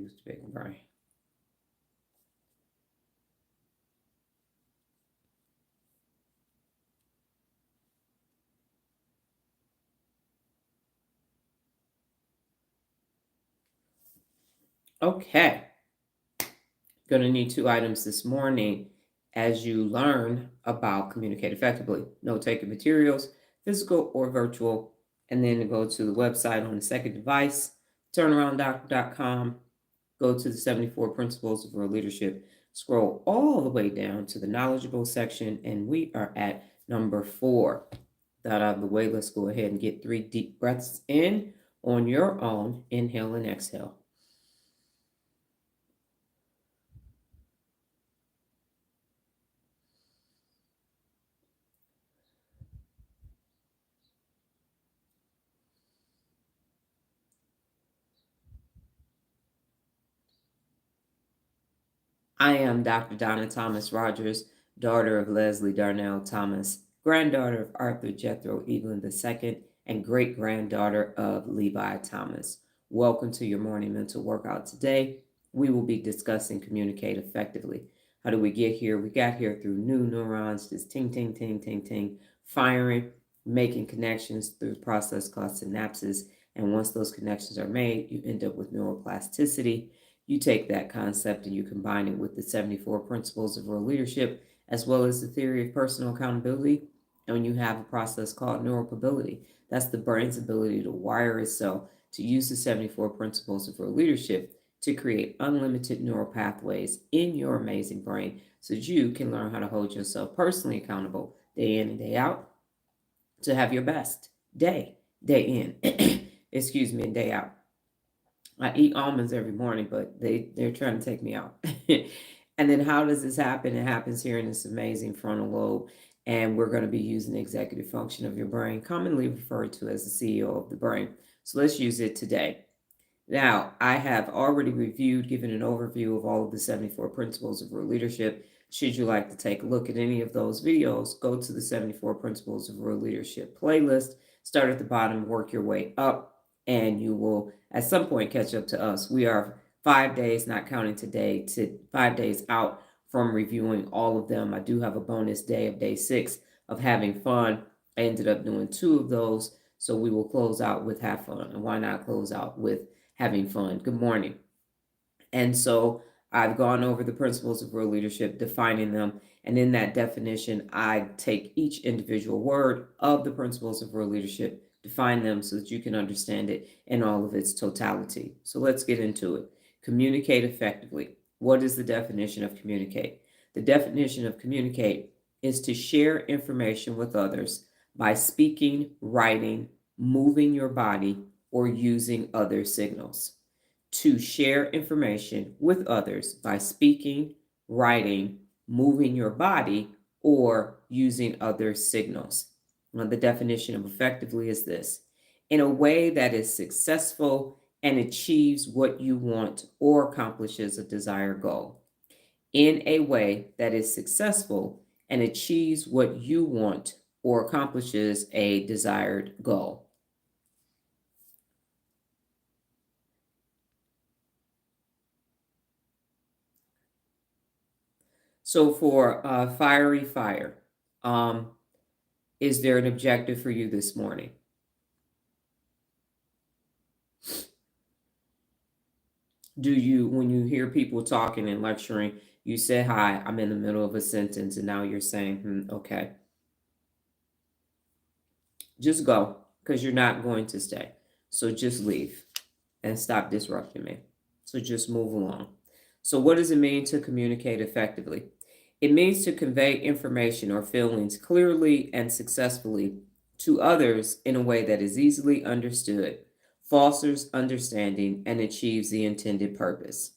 with the big brain. Okay. Going to need 2 items this morning as you learn about communicate effectively. Note-taking materials, physical or virtual, and then go to the website on the second device, turnarounddoctor.com, go to the 74 Principles of Real Leadership, scroll all the way down to the knowledgeable section, and we are at number 4. That out of the way, let's go ahead and get 3 deep breaths in on your own. Inhale and exhale. I am Dr. Donna Thomas-Rodgers, daughter of Leslie Darnell Thomas, granddaughter of Arthur Jethro Evelyn II, and great-granddaughter of Levi Thomas. Welcome to your morning mental workout. Today, we will be discussing communicate effectively. How do we get here? We got here through new neurons, just ting, ting, ting, ting, ting, firing, making connections through the process called synapses. And once those connections are made, you end up with neuroplasticity. You take that concept and you combine it with the 74 Principles of Real Leadership, as well as the theory of personal accountability, and you have a process called neuropability. That's the brain's ability to wire itself to use the 74 Principles of Real Leadership to create unlimited neural pathways in your amazing brain so that you can learn how to hold yourself personally accountable day in and day out to have your best day in, and day out. I eat almonds every morning, but they're trying to take me out. And then how does this happen? It happens here in this amazing frontal lobe, and we're going to be using the executive function of your brain, commonly referred to as the CEO of the brain. So let's use it today. Now, I have already reviewed, given an overview of all of the 74 Principles of Real Leadership. Should you like to take a look at any of those videos, go to the 74 Principles of Real Leadership playlist, start at the bottom, work your way up, and you will at some point catch up to us. We are 5 days, not counting today, to 5 days out from reviewing all of them. I do have a bonus day of day 6 of having fun. I ended up doing 2 of those, so we will close out with have fun. And why not close out with having fun? Good morning. And so I've gone over the principles of real leadership, defining them. And in that definition, I take each individual word of the principles of real leadership, define them so that you can understand it in all of its totality. So let's get into it. Communicate effectively. What is the definition of communicate? The definition of communicate is to share information with others by speaking, writing, moving your body, or using other signals. To share information with others by speaking, writing, moving your body, or using other signals. Now, the definition of effectively is this: in a way that is successful and achieves what you want or accomplishes a desired goal. In a way that is successful and achieves what you want or accomplishes a desired goal. So for fiery fire, is there an objective for you this morning? Do you, when you hear people talking and lecturing, you say, hi, I'm in the middle of a sentence, and now you're saying, okay. Just go, because you're not going to stay. So just leave and stop disrupting me. So just move along. So what does it mean to communicate effectively? It means to convey information or feelings clearly and successfully to others in a way that is easily understood, fosters understanding, and achieves the intended purpose.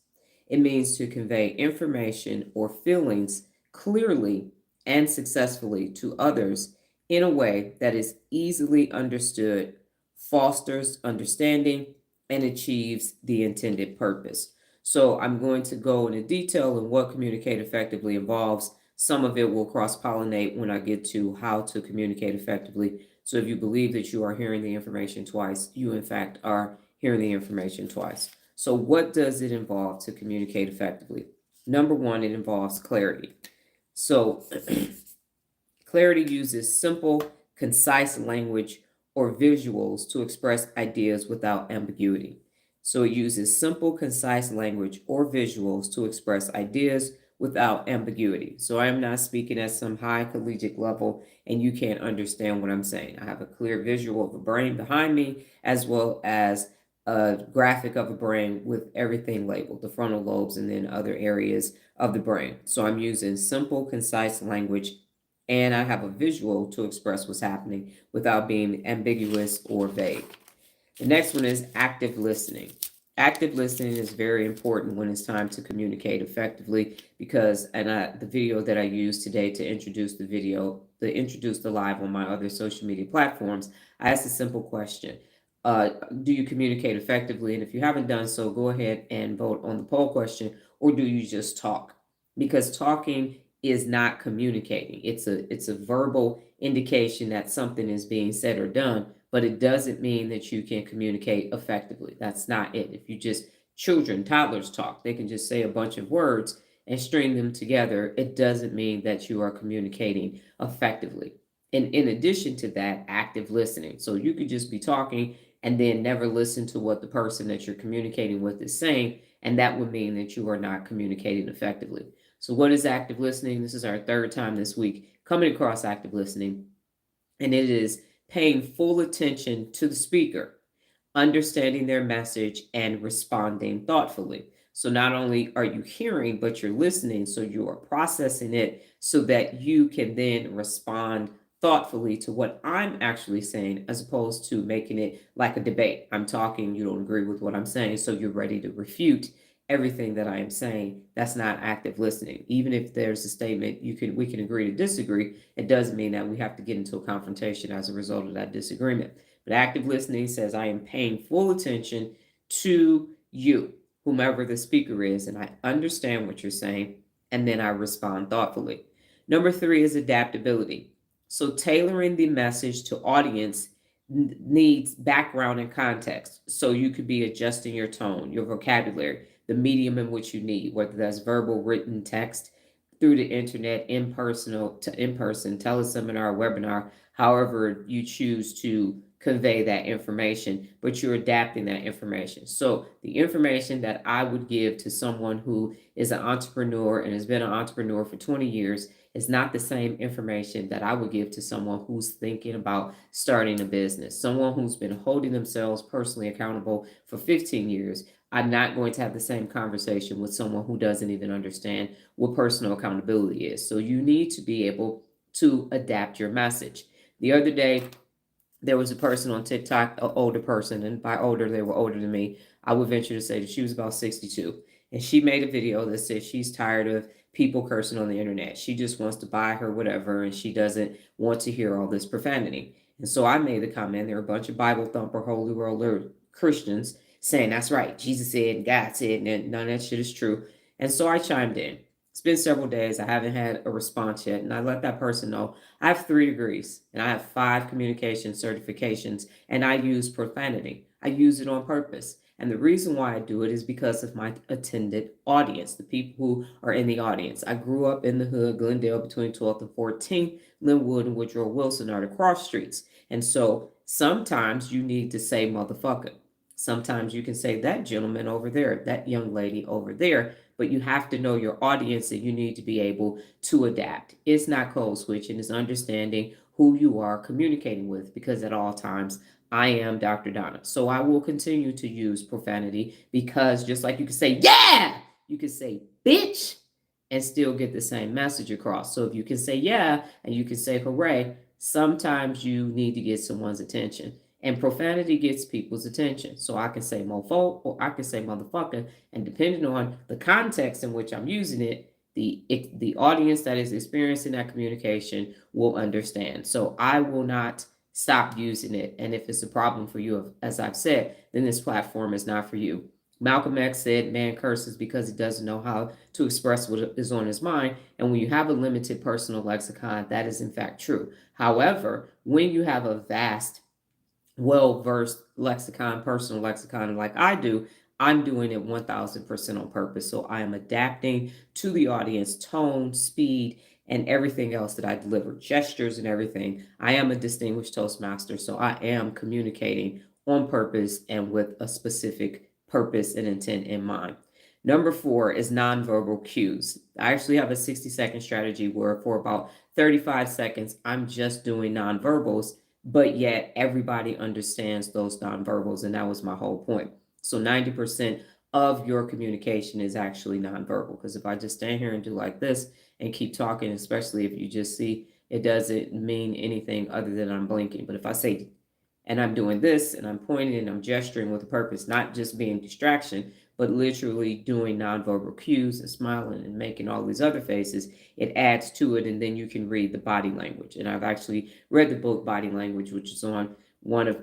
It means to convey information or feelings clearly and successfully to others in a way that is easily understood, fosters understanding, and achieves the intended purpose. So I'm going to go into detail in what communicate effectively involves. Some of it will cross-pollinate when I get to how to communicate effectively. So if you believe that you are hearing the information twice, you in fact are hearing the information twice. So what does it involve to communicate effectively? Number one, it involves clarity. So clarity uses simple, concise language or visuals to express ideas without ambiguity. So it uses simple, concise language or visuals to express ideas without ambiguity. So I am not speaking at some high collegiate level and you can't understand what I'm saying. I have a clear visual of a brain behind me as well as a graphic of a brain with everything labeled, the frontal lobes and then other areas of the brain. So I'm using simple, concise language and I have a visual to express what's happening without being ambiguous or vague. The next one is active listening. Active listening is very important when it's time to communicate effectively because, the video that I used today to introduce the live on my other social media platforms, I asked a simple question. Do you communicate effectively? And if you haven't done so, go ahead and vote on the poll question, or do you just talk? Because talking is not communicating. It's a verbal indication that something is being said or done, but it doesn't mean that you can communicate effectively. That's not it. If you just toddlers talk, they can just say a bunch of words and string them together. It doesn't mean that you are communicating effectively. And in addition to that, active listening. So you could just be talking and then never listen to what the person that you're communicating with is saying, and that would mean that you are not communicating effectively. So, what is active listening? This is our third time this week coming across active listening, and it is paying full attention to the speaker, understanding their message, and responding thoughtfully. So, not only are you hearing, but you're listening. So, you are processing it so that you can then respond thoughtfully to what I'm actually saying, as opposed to making it like a debate. I'm talking, you don't agree with what I'm saying, so you're ready to refute everything that I am saying. That's not active listening. Even if there's a statement we can agree to disagree, it doesn't mean that we have to get into a confrontation as a result of that disagreement. But active listening says I am paying full attention to you, whomever the speaker is, and I understand what you're saying, and then I respond thoughtfully. Number three is adaptability. So tailoring the message to audience needs background and context. So you could be adjusting your tone, your vocabulary, the medium in which you need, whether that's verbal, written, text, through the internet, in person, teleseminar, webinar, however you choose to convey that information, but you're adapting that information. So the information that I would give to someone who is an entrepreneur and has been an entrepreneur for 20 years is not the same information that I would give to someone who's thinking about starting a business, someone who's been holding themselves personally accountable for 15 years. I'm not going to have the same conversation with someone who doesn't even understand what personal accountability is. So you need to be able to adapt your message. The other day, there was a person on TikTok, an older person, and by older, they were older than me. I would venture to say that she was about 62. And she made a video that said she's tired of people cursing on the internet. She just wants to buy her whatever, and she doesn't want to hear all this profanity. And so I made the comment, there are a bunch of Bible thumper, holy roller Christians saying that's right. Jesus said, and God said, and none of that shit is true. And so I chimed in. It's been several days. I haven't had a response yet. And I let that person know I have 3 degrees and I have 5 communication certifications and I use profanity. I use it on purpose. And the reason why I do it is because of my attended audience, the people who are in the audience. I grew up in the hood, Glendale, between 12th and 14th. Linwood and Woodrow Wilson are the cross streets. And so sometimes you need to say motherfucker. Sometimes you can say that gentleman over there, that young lady over there, but you have to know your audience and you need to be able to adapt. It's not code switching, it's understanding who you are communicating with because at all times I am Dr. Donna. So I will continue to use profanity because just like you can say, yeah, you can say bitch and still get the same message across. So if you can say yeah and you can say hooray, sometimes you need to get someone's attention. And profanity gets people's attention. So I can say mofo or I can say motherfucker. And depending on the context in which I'm using it, the audience that is experiencing that communication will understand. So I will not stop using it. And if it's a problem for you, as I've said, then this platform is not for you. Malcolm X said, man curses because he doesn't know how to express what is on his mind. And when you have a limited personal lexicon, that is in fact true. However, when you have a vast well-versed lexicon, personal lexicon, like I do, I'm doing it 1000% on purpose. So I am adapting to the audience, tone, speed, and everything else that I deliver, gestures and everything. I am a distinguished Toastmaster, so I am communicating on purpose and with a specific purpose and intent in mind. Number 4 is nonverbal cues. I actually have a 60-second strategy where for about 35 seconds, I'm just doing nonverbals, but yet everybody understands those nonverbals. And that was my whole point. So 90% of your communication is actually nonverbal. Because if I just stand here and do like this and keep talking, especially if you just see, it doesn't mean anything other than I'm blinking. But if I say, and I'm doing this and I'm pointing and I'm gesturing with a purpose, not just being distraction, but literally doing nonverbal cues and smiling and making all these other faces, it adds to it. And then you can read the body language. And I've actually read the book Body Language, which is on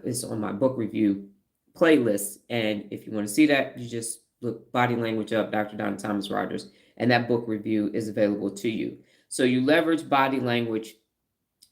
it's on my book review playlist. And if you want to see that, you just look Body Language up, Dr. Donna Thomas-Rodgers, and that book review is available to you. So you leverage body language,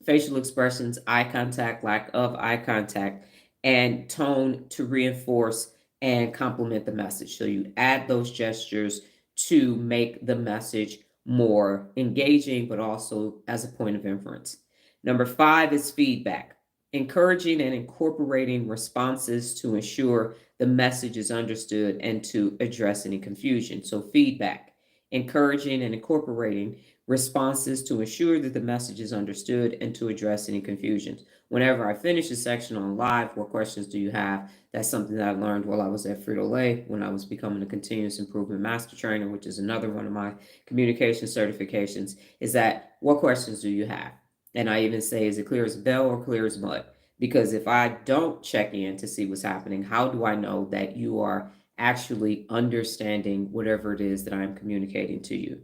facial expressions, eye contact, lack of eye contact, and tone to reinforce and complement the message. So you add those gestures to make the message more engaging, but also as a point of inference. Number 5 is feedback, encouraging and incorporating responses to ensure the message is understood and to address any confusion. So, feedback, encouraging and incorporating responses to ensure that the message is understood and to address any confusions. Whenever I finish a section on live, what questions do you have? That's something that I learned while I was at Frito-Lay when I was becoming a continuous improvement master trainer, which is another one of my communication certifications, is that what questions do you have? And I even say, is it clear as a bell or clear as mud? Because if I don't check in to see what's happening, how do I know that you are actually understanding whatever it is that I'm communicating to you?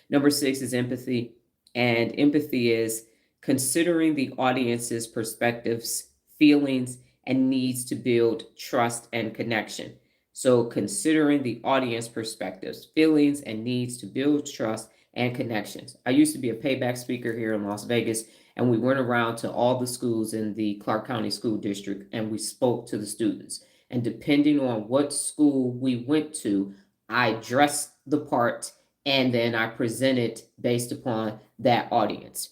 Number 6 is empathy. And empathy is considering the audience's perspectives, feelings, and needs to build trust and connection. So, considering the audience perspectives, feelings, and needs to build trust and connections. I used to be a payback speaker here in Las Vegas, and we went around to all the schools in the Clark County School District and we spoke to the students. And depending on what school we went to, I dressed the part and then I presented based upon that audience.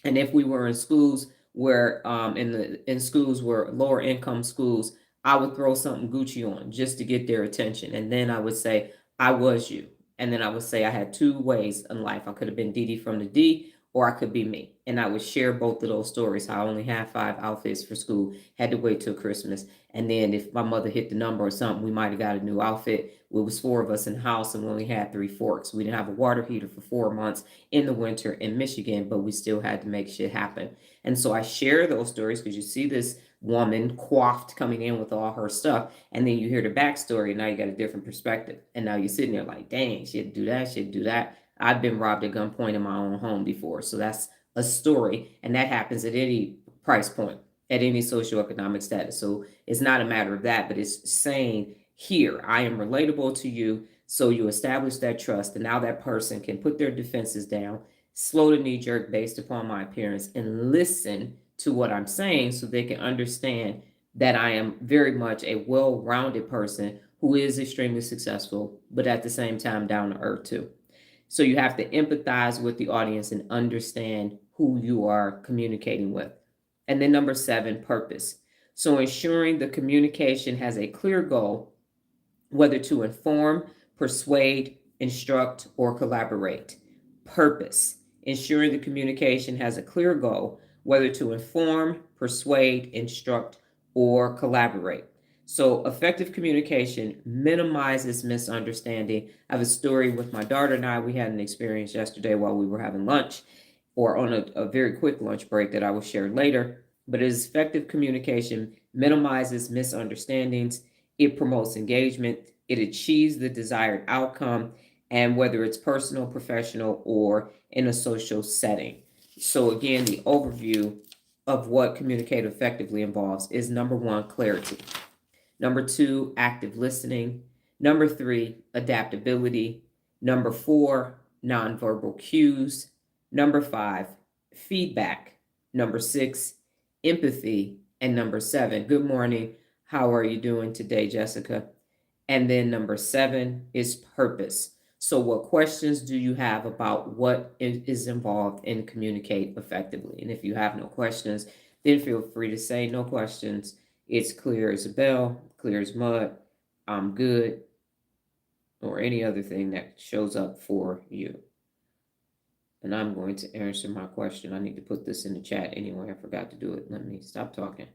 And if we were in schools where in schools where lower income schools, I would throw something Gucci on just to get their attention. And then I would say, I was you. And then I would say I had two ways in life. I could have been Dee Dee from the D, or I could be me. And I would share both of those stories. How I only had 5 outfits for school, had to wait till Christmas. And then if my mother hit the number or something, we might have got a new outfit. It was 4 of us in the house and we only had 3 forks. We didn't have a water heater for 4 months in the winter in Michigan, but we still had to make shit happen. And so I share those stories because you see this woman coiffed coming in with all her stuff, and then you hear the backstory, and now you got a different perspective. And now you're sitting there like, dang, she'd do that, she'd do that. I've been robbed at gunpoint in my own home before. So that's a story, and that happens at any price point, at any socioeconomic status. So it's not a matter of that, but it's saying, here, I am relatable to you. So you establish that trust, and now that person can put their defenses down, slow the knee jerk based upon my appearance, and listen to what I'm saying so they can understand that I am very much a well-rounded person who is extremely successful, but at the same time down to earth too. So you have to empathize with the audience and understand who you are communicating with. And then number 7, purpose. So ensuring the communication has a clear goal, whether to inform, persuade, instruct, or collaborate. Purpose. Ensuring the communication has a clear goal, whether to inform, persuade, instruct, or collaborate. So, effective communication minimizes misunderstanding. I have a story with my daughter and I. We had an experience yesterday while we were having lunch, or on a very quick lunch break that I will share later. But as effective communication minimizes misunderstandings, it promotes engagement, it achieves the desired outcome, and whether it's personal, professional, or in a social setting. So, again, the overview of what communicate effectively involves is number 1, clarity. Number 2, active listening. Number 3, adaptability. Number 4, nonverbal cues. Number 5, feedback. Number 6, empathy. And number 7, good morning. How are you doing today, Jessica? And then number 7 is purpose. So, what questions do you have about what is involved in communicate effectively? And if you have no questions, then feel free to say no questions. It's clear as a bell, clear as mud. I'm good, or any other thing that shows up for you. And I'm going to answer my question. I need to put this in the chat anyway. I forgot to do it. Let me stop talking.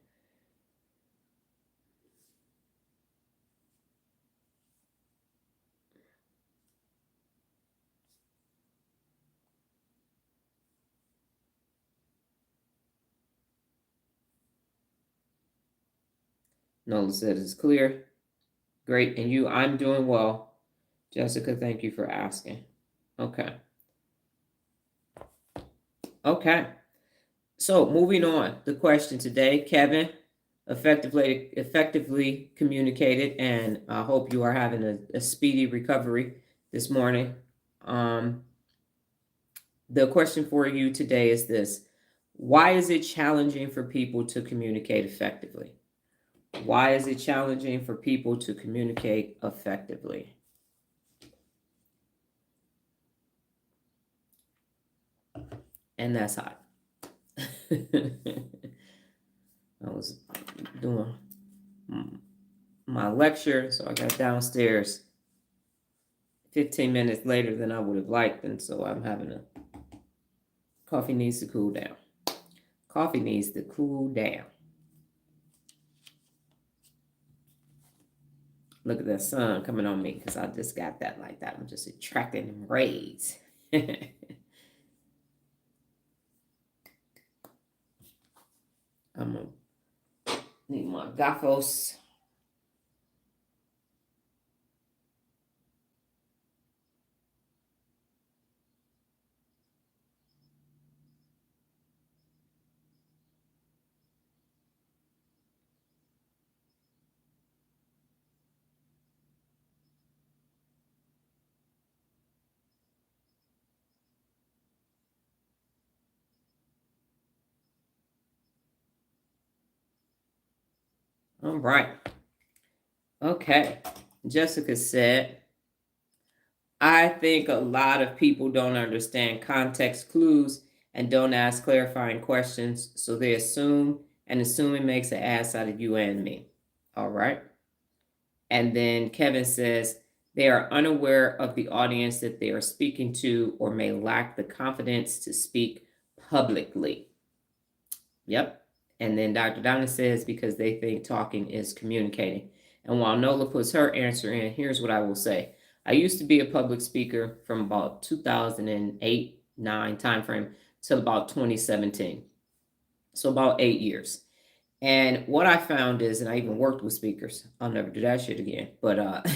Nola said it's clear. Great. And you, I'm doing well. Jessica, thank you for asking. Okay. Okay. So moving on. The question today, Kevin, effectively communicated, and I hope you are having a speedy recovery this morning. The question for you today is this: why is it challenging for people to communicate effectively? Why is it challenging for people to communicate effectively? And that's hot. I was doing my lecture, so I got downstairs 15 minutes later than I would have liked, and so I'm having coffee needs to cool down. Coffee needs to cool down. Look at that sun coming on me because I just got that like that. I'm just attracting them rays. I'm going to need my gaffos. All right. Okay. Jessica said, I think a lot of people don't understand context clues and don't ask clarifying questions, so they assume, and assuming makes an ass out of you and me. All right. And then Kevin says, they are unaware of the audience that they are speaking to or may lack the confidence to speak publicly. Yep. And then Dr. Donna says, because they think talking is communicating. And while Nola puts her answer in, here's what I will say. I used to be a public speaker from about 2008-9 timeframe till about 2017. So about 8 years. And what I found is, and I even worked with speakers. I'll never do that shit again. But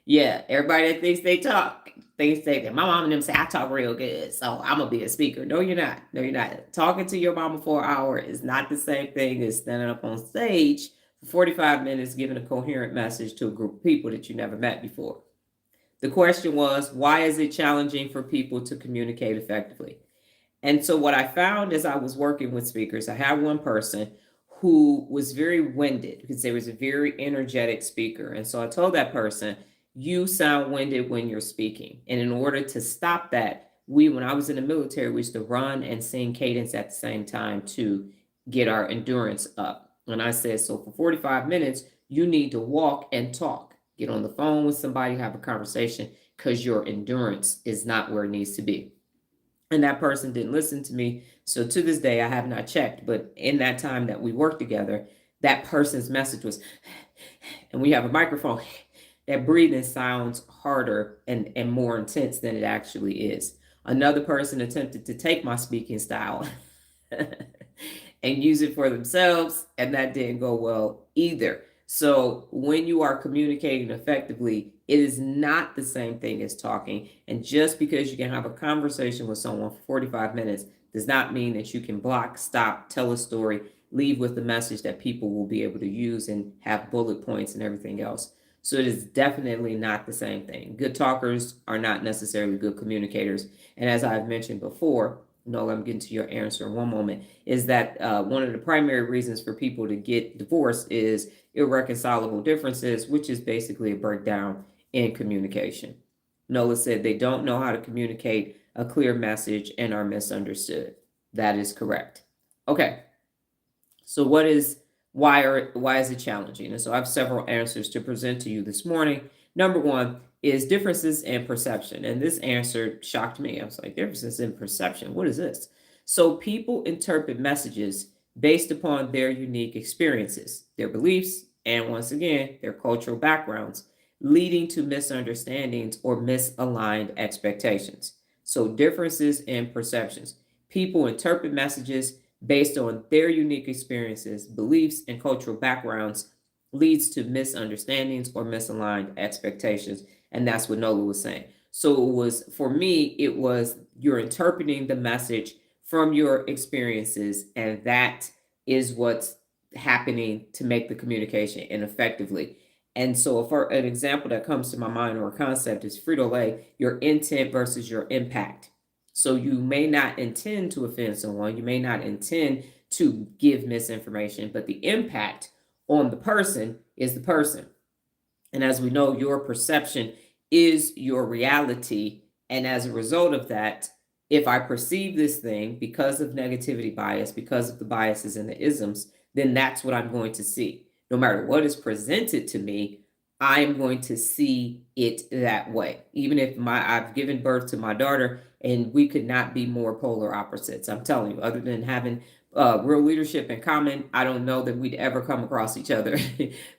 yeah, everybody that thinks they talk, thinks they, my mom and them say I talk real good, so I'm gonna be a speaker. No, you're not. No, you're not. Talking to your mama for an hour is not the same thing as standing up on stage for 45 minutes giving a coherent message to a group of people that you never met before. The question was, why is it challenging for people to communicate effectively? And so what I found as I was working with speakers, I had one person who was very winded because they was a very energetic speaker. And so I told that person, you sound winded when you're speaking. And in order to stop that, when I was in the military, we used to run and sing cadence at the same time to get our endurance up. And I said, so for 45 minutes, you need to walk and talk. Get on the phone with somebody, have a conversation, because your endurance is not where it needs to be. And that person didn't listen to me. So to this day, I have not checked. But in that time that we worked together, that person's message was, and we have a microphone, that breathing sounds harder and more intense than it actually is. Another person attempted to take my speaking style and use it for themselves, and that didn't go well either. So when you are communicating effectively, it is not the same thing as talking. And just because you can have a conversation with someone for 45 minutes does not mean that you can block, stop, tell a story, leave with the message that people will be able to use and have bullet points and everything else. So it is definitely not the same thing. Good talkers are not necessarily good communicators. And as I've mentioned before, No, I'm getting to your answer in one moment, is that one of the primary reasons for people to get divorced is irreconcilable differences, which is basically a breakdown in communication. Nola said they don't know how to communicate a clear message and are misunderstood. That is correct. Okay. So why is it challenging? And so I have several answers to present to you this morning. Number one is differences in perception. And this answer shocked me. I was like, differences in perception. What is this? So people interpret messages based upon their unique experiences, their beliefs, and once again, their cultural backgrounds, leading to misunderstandings or misaligned expectations. So differences in perceptions. People interpret messages based on their unique experiences, beliefs, and cultural backgrounds, leads to misunderstandings or misaligned expectations. And that's what Nola was saying. So it was, for me, it was you're interpreting the message from your experiences, and that is what's happening to make the communication ineffectively. And so, for an example that comes to my mind or a concept is Frito-Lay, your intent versus your impact. So you may not intend to offend someone, you may not intend to give misinformation, but the impact on the person is the person. And as we know, your perception is your reality. And as a result of that, if I perceive this thing because of negativity bias, because of the biases and the isms, then that's what I'm going to see. No matter what is presented to me, I'm going to see it that way. Even if I've given birth to my daughter and we could not be more polar opposites. I'm telling you, other than having real leadership in common, I don't know that we'd ever come across each other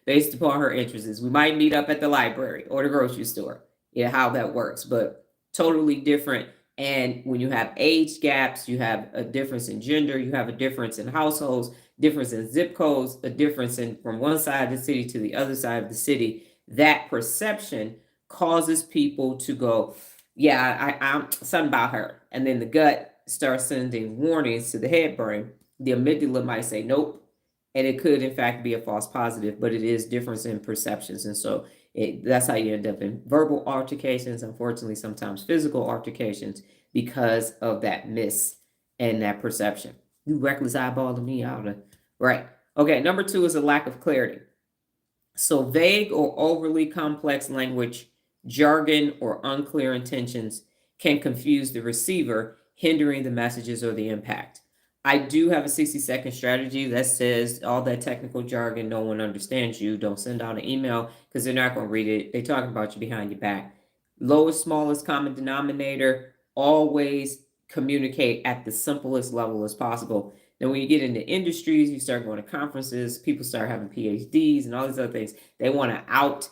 based upon her interests. We might meet up at the library or the grocery store, how that works, but totally different. And when you have age gaps, you have a difference in gender, you have a difference in households, difference in zip codes, a difference in from one side of the city to the other side of the city. That perception causes people to go, yeah, I'm something about her. And then the gut starts sending warnings to the head brain. The amygdala might say nope, and it could in fact be a false positive, but it is difference in perceptions. And so that's how you end up in verbal altercations, unfortunately sometimes physical altercations, because of that miss and that perception. You reckless eyeballing me out of right. Okay, number two is a lack of clarity. So vague or overly complex language, jargon, or unclear intentions can confuse the receiver, hindering the messages or the impact. I do have a 60-second strategy that says all that technical jargon, no one understands you. Don't send out an email because they're not going to read it. They're talking about you behind your back. Lowest, smallest common denominator, always communicate at the simplest level as possible. Then when you get into industries, you start going to conferences, people start having PhDs and all these other things. They want to out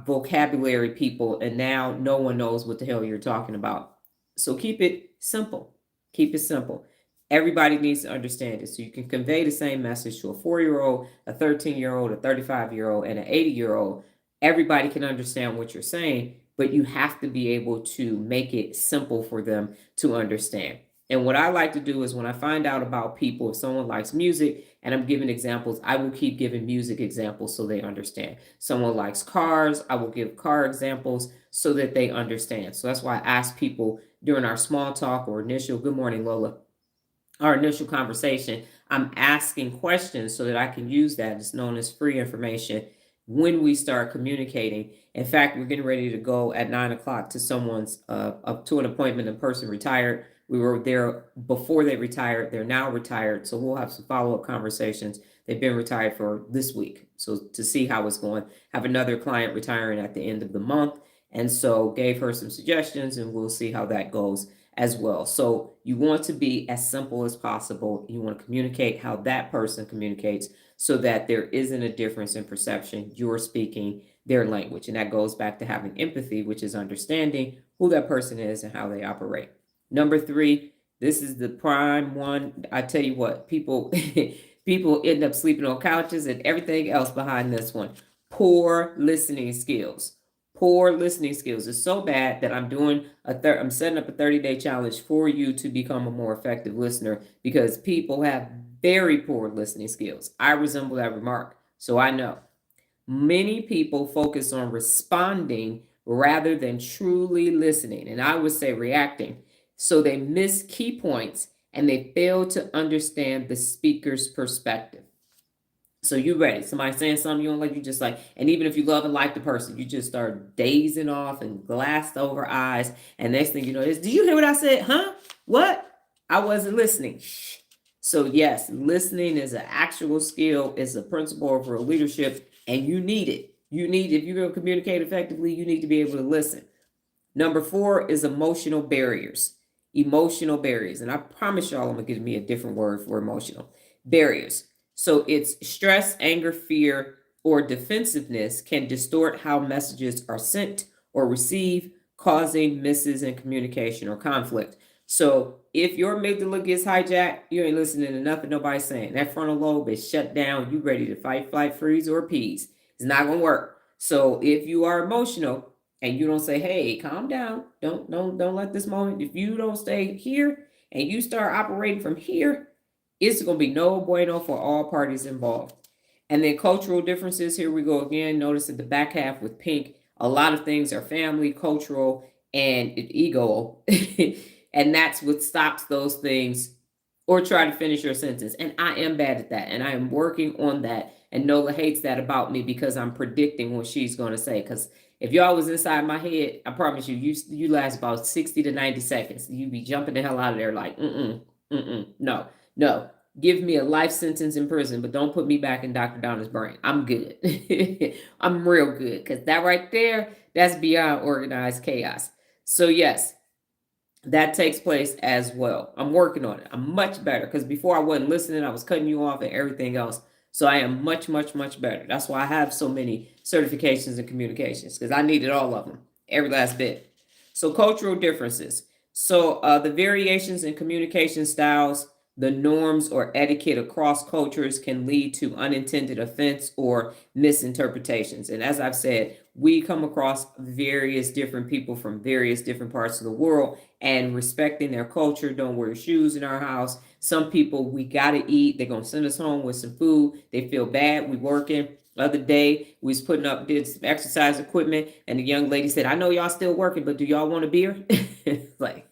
vocabulary people, and now no one knows what the hell you're talking about. So keep it simple. Keep it simple. Everybody needs to understand it. So you can convey the same message to a 4-year-old, a 13-year-old, a 35-year-old, and an 80-year-old. Everybody can understand what you're saying, but you have to be able to make it simple for them to understand. And what I like to do is when I find out about people, if someone likes music and I'm giving examples, I will keep giving music examples so they understand. Someone likes cars, I will give car examples so that they understand. So that's why I ask people during our small talk or initial, good morning, Lola, our initial conversation, I'm asking questions so that I can use that. It's known as free information when we start communicating. In fact, we're getting ready to go at 9 o'clock to someone's up to an appointment. In person retired. We were there before they retired. They're now retired. So we'll have some follow-up conversations. They've been retired for this week. So to see how it's going, have another client retiring at the end of the month. And so gave her some suggestions and we'll see how that goes as well. So you want to be as simple as possible. You want to communicate how that person communicates so that there isn't a difference in perception. You're speaking their language. And that goes back to having empathy, which is understanding who that person is and how they operate. Number three, this is the prime one. I tell you what, people people end up sleeping on couches and everything else behind this one. Poor listening skills. Poor listening skills is so bad that I'm setting up a 30-day challenge for you to become a more effective listener, because people have very poor listening skills. I resemble that remark, so I know. Many people focus on responding rather than truly listening, and I would say reacting. So they miss key points and they fail to understand the speaker's perspective. So you ready? Somebody saying something you don't like, you just like, and even if you love and like the person, you just start dazing off and glassed over eyes. And next thing you know is, did you hear what I said? Huh? What? I wasn't listening. So yes, listening is an actual skill. It's a principle for leadership, and you need it. You need, if you're going to communicate effectively, you need to be able to listen. Number 4 is emotional barriers. Emotional barriers. And I promise y'all I'm going to give me a different word for emotional barriers. So it's stress, anger, fear, or defensiveness can distort how messages are sent or received, causing misses in communication or conflict. So if your amygdala gets hijacked, you ain't listening to nothing nobody's saying. That frontal lobe is shut down. You ready to fight, flight, freeze, or appease. It's not going to work. So if you are emotional, and you don't say, hey, calm down, don't let this moment, if you don't stay here and you start operating from here, it's going to be no bueno for all parties involved. And then cultural differences, here we go again. Notice at the back half with pink, a lot of things are family, cultural, and ego. And that's what stops those things, or try to finish your sentence. And I am bad at that, and I am working on that. And Nola hates that about me because I'm predicting what she's going to say. Because if y'all was inside my head, I promise you, you last about 60 to 90 seconds. You be jumping the hell out of there like, no. Give me a life sentence in prison, but don't put me back in Dr. Donna's brain. I'm good. I'm real good, because that right there, that's beyond organized chaos. So yes, that takes place as well. I'm working on it. I'm much better, because before I wasn't listening, I was cutting you off and everything else. So I am much, much, much better. That's why I have so many certifications in communications, because I needed all of them, every last bit. So cultural differences. So the variations in communication styles, the norms or etiquette across cultures can lead to unintended offense or misinterpretations. And as I've said, we come across various different people from various different parts of the world, and respecting their culture. Don't wear shoes in our house. Some people, we got to eat. They're going to send us home with some food. They feel bad. We working. The other day, we was did some exercise equipment, and the young lady said, I know y'all still working, but do y'all want a beer? Like,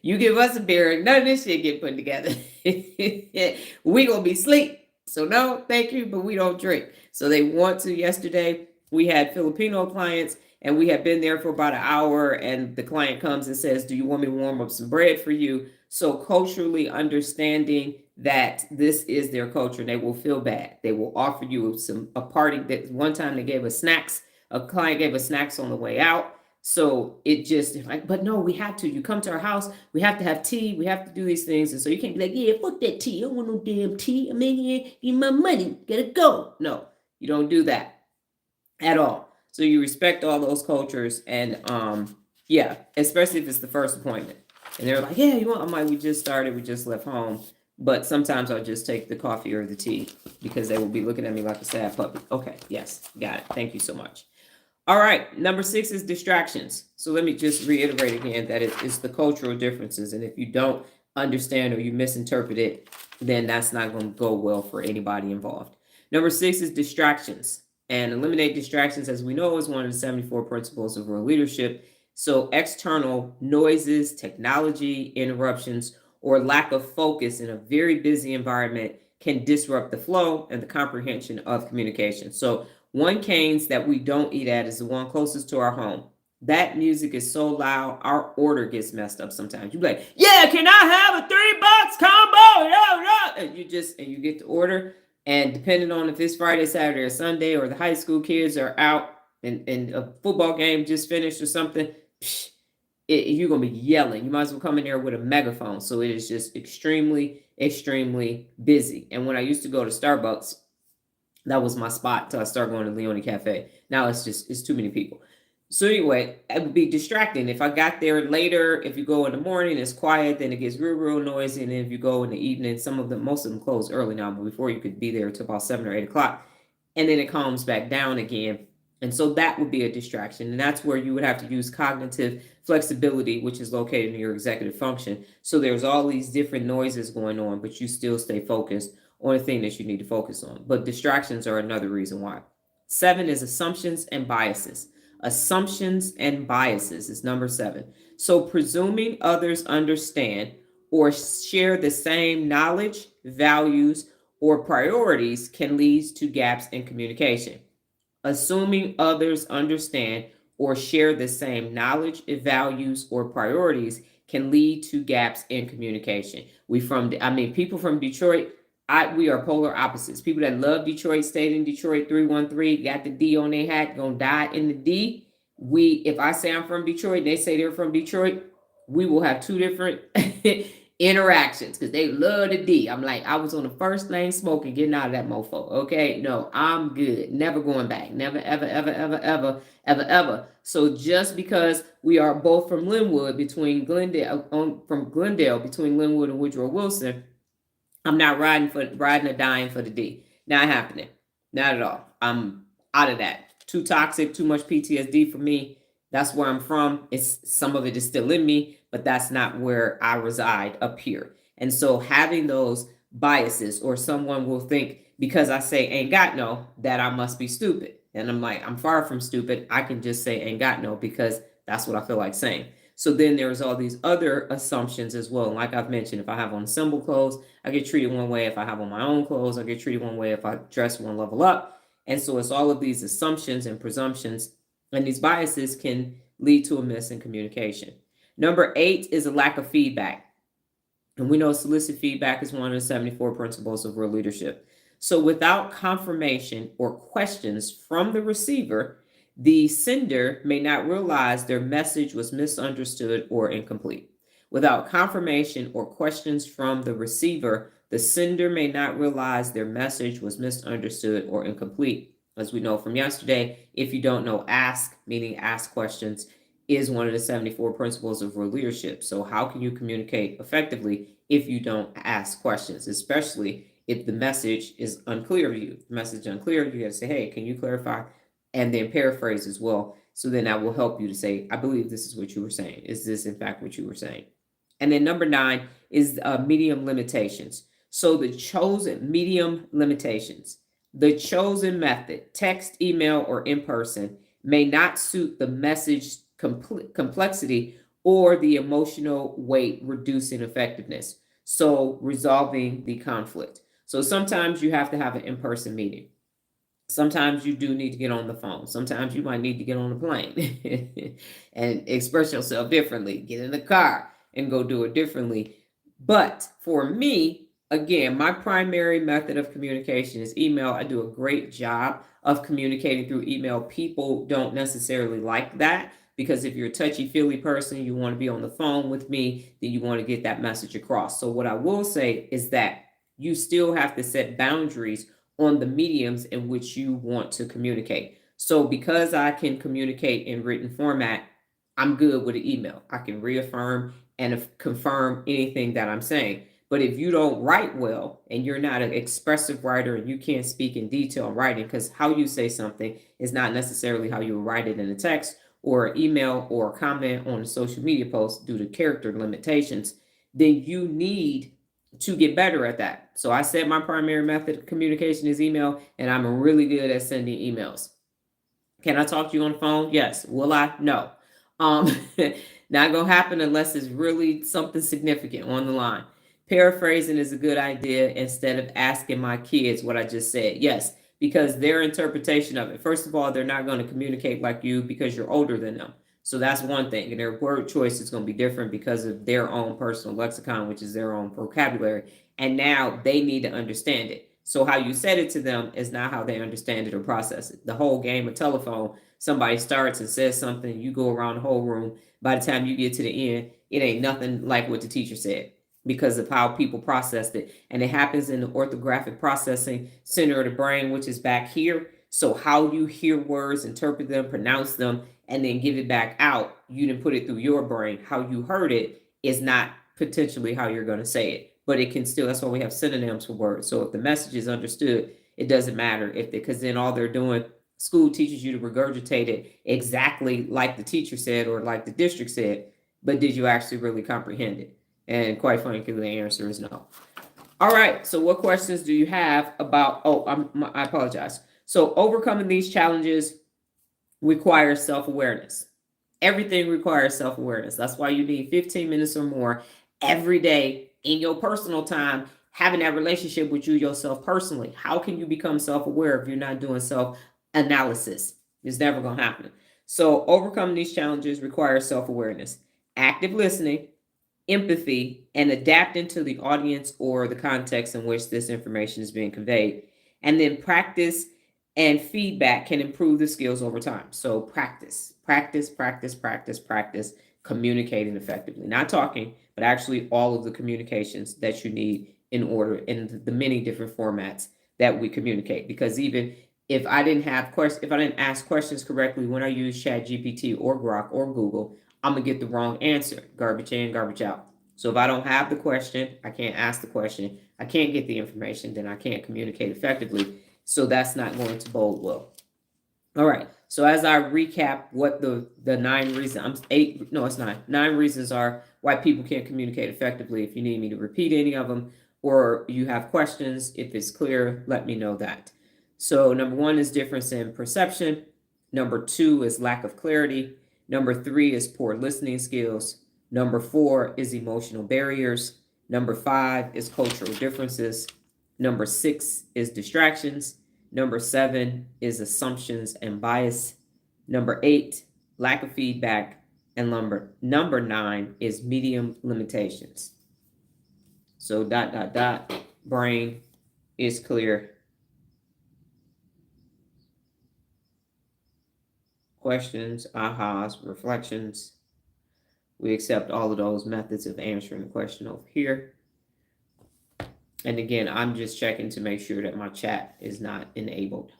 you give us a beer, and none of this shit get put together. We gonna be asleep. So no, thank you, but we don't drink. So they want to. Yesterday, we had Filipino clients, and we had been there for about an hour, and the client comes and says, do you want me to warm up some bread for you? So culturally understanding that this is their culture, they will feel bad. They will offer you a party. That one time they gave us snacks. A client gave us snacks on the way out. So it just like, but no, we have to. You come to our house, we have to have tea, we have to do these things. And so you can't be like, yeah, fuck that tea. I don't want no damn tea. I'm in here, give my money, gotta go. No, you don't do that at all. So you respect all those cultures, and yeah, especially if it's the first appointment. And they're like, yeah, you want? I'm like, we just started, we just left home. But sometimes I'll just take the coffee or the tea, because they will be looking at me like a sad puppy. Okay, yes, got it. Thank you so much. All right, number 6 is distractions. So let me just reiterate again that it's the cultural differences. And if you don't understand or you misinterpret it, then that's not going to go well for anybody involved. Number 6 is distractions. And eliminate distractions, as we know, is one of the 74 principles of real leadership. So external noises, technology, interruptions, or lack of focus in a very busy environment can disrupt the flow and the comprehension of communication. So one Cane's that we don't eat at is the one closest to our home. That music is so loud, our order gets messed up sometimes. You be like, yeah, can I have a $3 combo? Yeah. And you get the order. And depending on if it's Friday, Saturday, or Sunday, or the high school kids are out and a football game just finished or something, you're going to be yelling. You might as well come in there with a megaphone. So it is just extremely, extremely busy. And when I used to go to Starbucks, that was my spot till I started going to Leone Cafe. Now it's too many people. So anyway, it would be distracting. If I got there later, if you go in the morning, it's quiet, then it gets real noisy. And then if you go in the evening, most of them close early now, but before you could be there till about 7 or 8 o'clock. And then it calms back down again. And so that would be a distraction. And that's where you would have to use cognitive flexibility, which is located in your executive function. So there's all these different noises going on, but you still stay focused on the thing that you need to focus on. But distractions are another reason why. 7 is assumptions and biases. Assumptions and biases is number 7. So presuming others understand or share the same knowledge, values, or priorities can lead to gaps in communication. Assuming others understand or share the same knowledge, values, or priorities can lead to gaps in communication. People from Detroit, we are polar opposites. People that love Detroit, stayed in Detroit, 313, got the D on their hat, gonna die in the D. If I say I'm from Detroit, they say they're from Detroit, we will have two different interactions because they love the D. I'm like, I was on the first lane smoking, getting out of that mofo. Okay, no, I'm good. Never going back. Never, ever, ever, ever, ever, ever, ever. So just because we are both from Linwood, from Glendale, between Linwood and Woodrow Wilson, I'm not riding or dying for the D. Not happening. Not at all. I'm out of that. Too toxic, too much PTSD for me. That's where I'm from. Some of it is still in me, but that's not where I reside up here. And so having those biases, or someone will think because I say ain't got no, that I must be stupid. And I'm like, I'm far from stupid. I can just say ain't got no because that's what I feel like saying. So then there's all these other assumptions as well. Like I've mentioned, if I have on symbol clothes, I get treated one way. If I have on my own clothes, I get treated one way. If I dress one level up. And so it's all of these assumptions and presumptions, and these biases can lead to a miss in communication. Number 8 is a lack of feedback. And we know solicit feedback is one of the 74 principles of real leadership. So without confirmation or questions from the receiver, the sender may not realize their message was misunderstood or incomplete. Without confirmation or questions from the receiver, the sender may not realize their message was misunderstood or incomplete. As we know from yesterday, if you don't know, ask, meaning ask questions, is one of the 74 principles of real leadership. So how can you communicate effectively if you don't ask questions, especially if the message is unclear to you? The message is unclear, you got to say, hey, can you clarify? And then paraphrase as well. So then that will help you to say, I believe this is what you were saying. Is this in fact what you were saying? And then number 9 is medium limitations. So the chosen medium limitations, the chosen method, text, email, or in person, may not suit the message complexity or the emotional weight, reducing effectiveness. So resolving the conflict. So sometimes you have to have an in-person meeting. Sometimes you do need to get on the phone. Sometimes you might need to get on a plane and express yourself differently. Get in the car and go do it differently. But for me, again, my primary method of communication is email. I do a great job of communicating through email. People don't necessarily like that because if you're a touchy-feely person, you want to be on the phone with me, then you want to get that message across. So what I will say is that you still have to set boundaries on the mediums in which you want to communicate. So because I can communicate in written format, I'm good with an email. I can reaffirm and confirm anything that I'm saying. But if you don't write well and you're not an expressive writer and you can't speak in detail in writing, because how you say something is not necessarily how you write it in a text or an email or a comment on a social media post due to character limitations, then you need to get better at that. So I said my primary method of communication is email, and I'm really good at sending emails. Can I talk to you on the phone? Yes. Will I? No. Um, Not gonna happen unless it's really something significant on the line. Paraphrasing is a good idea instead of asking my kids what I just said. Yes, because their interpretation of it. First of all, they're not going to communicate like you because you're older than them. So that's one thing. And their word choice is going to be different because of their own personal lexicon, which is their own vocabulary. And now they need to understand it. So how you said it to them is not how they understand it or process it. The whole game of telephone, somebody starts and says something, you go around the whole room. By the time you get to the end, it ain't nothing like what the teacher said because of how people processed it. And it happens in the orthographic processing center of the brain, which is back here. So how you hear words, interpret them, pronounce them, and then give it back out, you didn't put it through your brain. How you heard it is not potentially how you're going to say it. But it can still, that's why we have synonyms for words. So if the message is understood, it doesn't matter if because then all they're doing, school teaches you to regurgitate it exactly like the teacher said or like the district said, but did you actually really comprehend it? And quite frankly, the answer is no. All right, so what questions do you have about, I apologize. So overcoming these challenges requires self-awareness. Everything requires self-awareness. That's why you need 15 minutes or more every day in your personal time, having that relationship with you yourself personally. How can you become self-aware if you're not doing self-analysis? It's never going to happen. So overcoming these challenges requires self-awareness, active listening, empathy, and adapting to the audience or the context in which this information is being conveyed. And then practice and feedback can improve the skills over time. So practice communicating effectively. Not talking, but actually all of the communications that you need in order in the many different formats that we communicate. Because even if I didn't have questions, if I didn't ask questions correctly when I use Chat GPT or Grok or Google, I'm gonna get the wrong answer. Garbage in, garbage out. So if I don't have the question, I can't ask the question, I can't get the information, then I can't communicate effectively. So that's not going to bode well. All right. So as I recap what the 9 reasons, I'm 8, no, it's 9 reasons are why people can't communicate effectively. If you need me to repeat any of them or you have questions, if it's clear, let me know that. So number 1 is difference in perception. Number 2 is lack of clarity. Number 3 is poor listening skills. Number 4 is emotional barriers. Number 5 is cultural differences. Number 6 is distractions. Number 7 is assumptions and bias. Number 8, lack of feedback. And number 9 is medium limitations. So ... brain is clear. Questions, ahas, reflections. We accept all of those methods of answering the question over here. And again, I'm just checking to make sure that my chat is not disabled.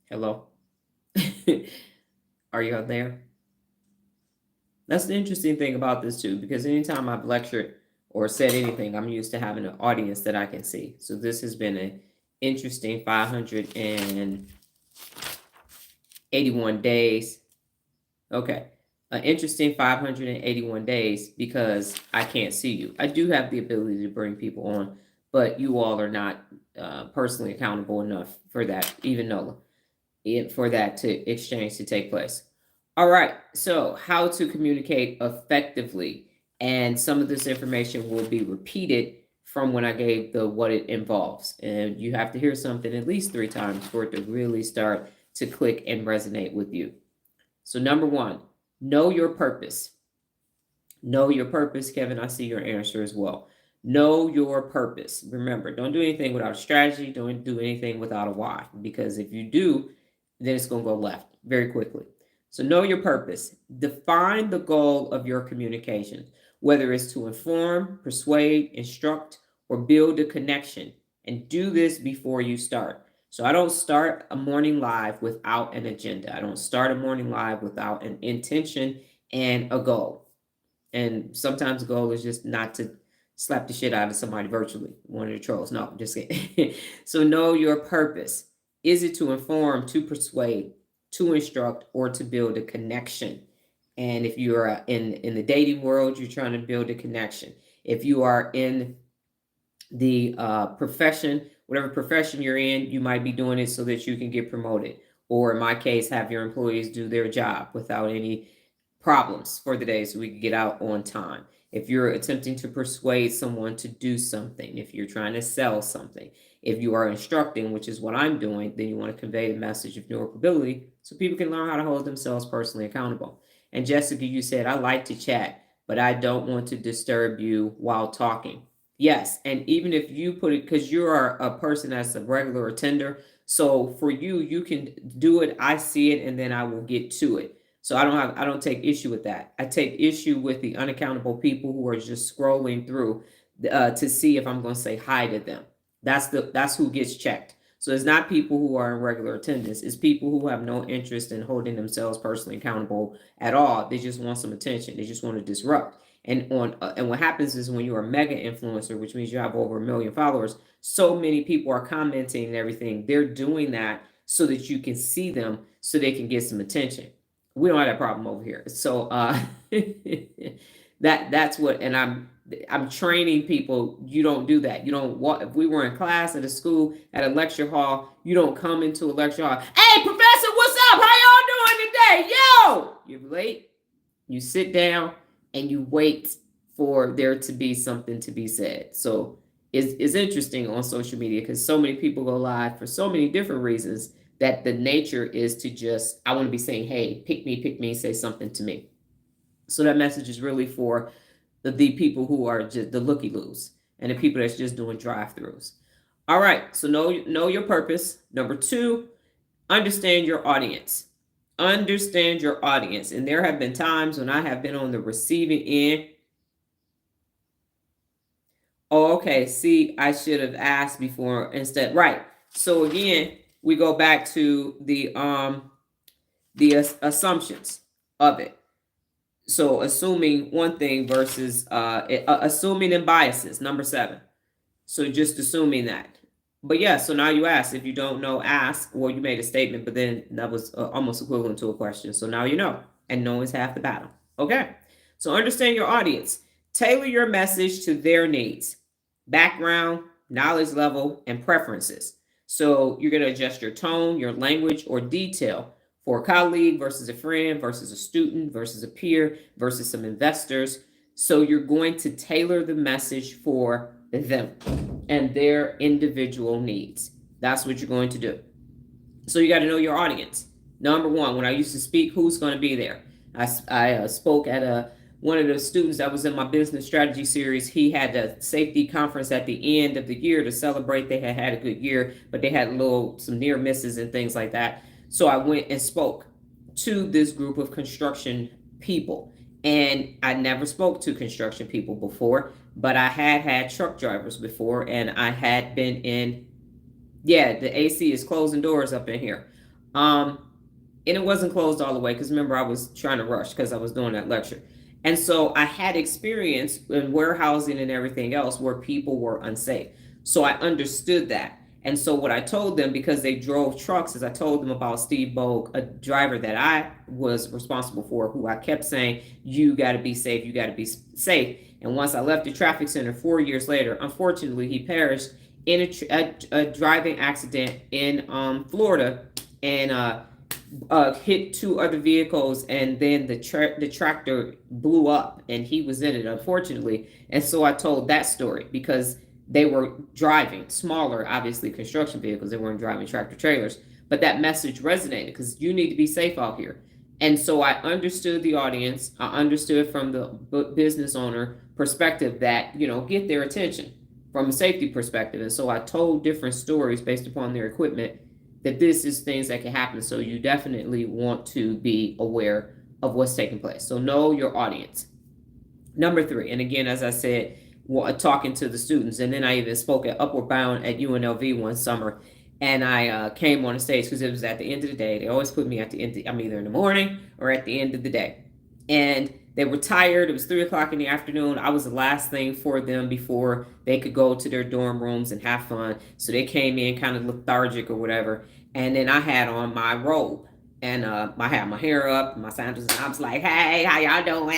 Hello? Are you out there? That's the interesting thing about this too, because anytime I've lectured or said anything, I'm used to having an audience that I can see. So this has been an interesting 581 days. Okay. An interesting 581 days because I can't see you. I do have the ability to bring people on, but you all are not personally accountable enough for that, even Nola, for that to exchange to take place. All right, so how to communicate effectively. And some of this information will be repeated from when I gave the what it involves. And you have to hear something at least 3 times for it to really start to click and resonate with you. So number 1, know your purpose. Know your purpose, Kevin. I see your answer as well. Know your purpose. Remember, don't do anything without a strategy. Don't do anything without a why. Because if you do, then it's going to go left very quickly. So know your purpose. Define the goal of your communication, whether it's to inform, persuade, instruct, or build a connection. And do this before you start. So I don't start a morning live without an agenda. I don't start a morning live without an intention and a goal. And sometimes the goal is just not to slap the shit out of somebody virtually, one of the trolls. No, just kidding. So know your purpose. Is it to inform, to persuade, to instruct, or to build a connection? And if you are in the dating world, you're trying to build a connection. If you are in the profession, whatever profession you're in, you might be doing it so that you can get promoted. Or in my case, have your employees do their job without any problems for the day so we can get out on time. If you're attempting to persuade someone to do something, if you're trying to sell something, if you are instructing, which is what I'm doing, then you want to convey the message of neuropability so people can learn how to hold themselves personally accountable. And Jessica, you said, I like to chat, but I don't want to disturb you while talking. Yes, and even if you put it, because you are a person that's a regular attender, so for you, you can do it. I see it, and then I will get to it. So I don't take issue with that. I take issue with the unaccountable people who are just scrolling through to see if I'm going to say hi to them. That's who gets checked. So it's not people who are in regular attendance. It's people who have no interest in holding themselves personally accountable at all. They just want some attention. They just want to disrupt. And what happens is when you're a mega influencer, which means you have over 1 million followers, so many people are commenting and everything. They're doing that so that you can see them, so they can get some attention. We don't have that problem over here. So that's what, and I'm training people. You don't do that. You don't walk. If we were in class at a school at a lecture hall, you don't come into a lecture hall. Hey, professor, what's up? How y'all doing today? Yo, you're late. You sit down and you wait for there to be something to be said. So it's interesting on social media because so many people go live for so many different reasons that the nature is to just, I want to be saying, hey, pick me, say something to me. So that message is really for the people who are just the looky-loos and the people that's just doing drive-throughs. All right, so know your purpose. Number 2, understand your audience. Understand your audience. And there have been times when I have been on the receiving end. Oh, okay. See, I should have asked before instead. Right. So again, we go back to the assumptions of it. So assuming one thing versus assuming and biases, number 7. So just assuming that. But yeah, so now you ask. If you don't know, ask. Well, you made a statement, but then that was almost equivalent to a question. So now you know, and knowing is half the battle. Okay. So understand your audience. Tailor your message to their needs, background, knowledge level, and preferences. So you're going to adjust your tone, your language, or detail for a colleague versus a friend versus a student versus a peer versus some investors. So you're going to tailor the message for them and their individual needs. That's what you're going to do. So you got to know your audience. Number 1, when I used to speak, who's going to be there? I spoke at one of the students that was in my business strategy series. He had a safety conference at the end of the year to celebrate. They had a good year, but they had some near misses and things like that. So I went and spoke to this group of construction people. And I never spoke to construction people before, but I had truck drivers before, and I had been in, the AC is closing doors up in here. And it wasn't closed all the way because remember, I was trying to rush because I was doing that lecture. And so I had experience in warehousing and everything else where people were unsafe. So I understood that. And so what I told them, because they drove trucks, is I told them about Steve Bogue, a driver that I was responsible for, who I kept saying, you got to be safe, you got to be safe. And once I left the traffic center 4 years later, unfortunately, he perished in a driving accident in Florida, and hit 2 other vehicles, and then the tractor blew up, and he was in it, unfortunately. And so I told that story because they were driving smaller, obviously, construction vehicles. They weren't driving tractor trailers. But that message resonated because you need to be safe out here. And so I understood the audience. I understood from the business owner perspective that, get their attention from a safety perspective. And so I told different stories based upon their equipment that this is things that can happen. So you definitely want to be aware of what's taking place. So know your audience. Number 3, and again, as I said, talking to the students, and then I even spoke at Upward Bound at UNLV one summer, and I came on the stage because it was at the end of the day. They always put me at the end. I'm either in the morning or at the end of the day, and they were tired. It was 3:00 in the afternoon. I was the last thing for them before they could go to their dorm rooms and have fun. So they came in kind of lethargic or whatever, and then I had on my robe. And I had my hair up, my sandals, and I was like, hey, how y'all doing?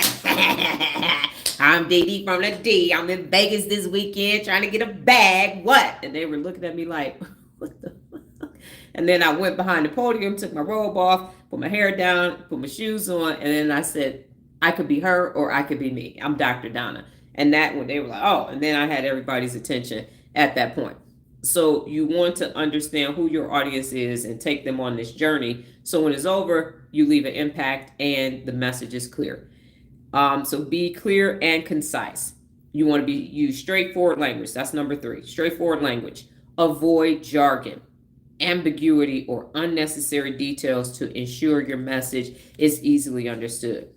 I'm DD from the D. I'm in Vegas this weekend trying to get a bag. What? And they were looking at me like, what the fuck? And then I went behind the podium, took my robe off, put my hair down, put my shoes on, and then I said, I could be her or I could be me. I'm Dr. Donna. And that when they were like, oh, and then I had everybody's attention at that point. So you want to understand who your audience is and take them on this journey. So when it's over, you leave an impact and the message is clear. So be clear and concise. You want to use straightforward language. That's number 3. Straightforward language. Avoid jargon, ambiguity, or unnecessary details to ensure your message is easily understood.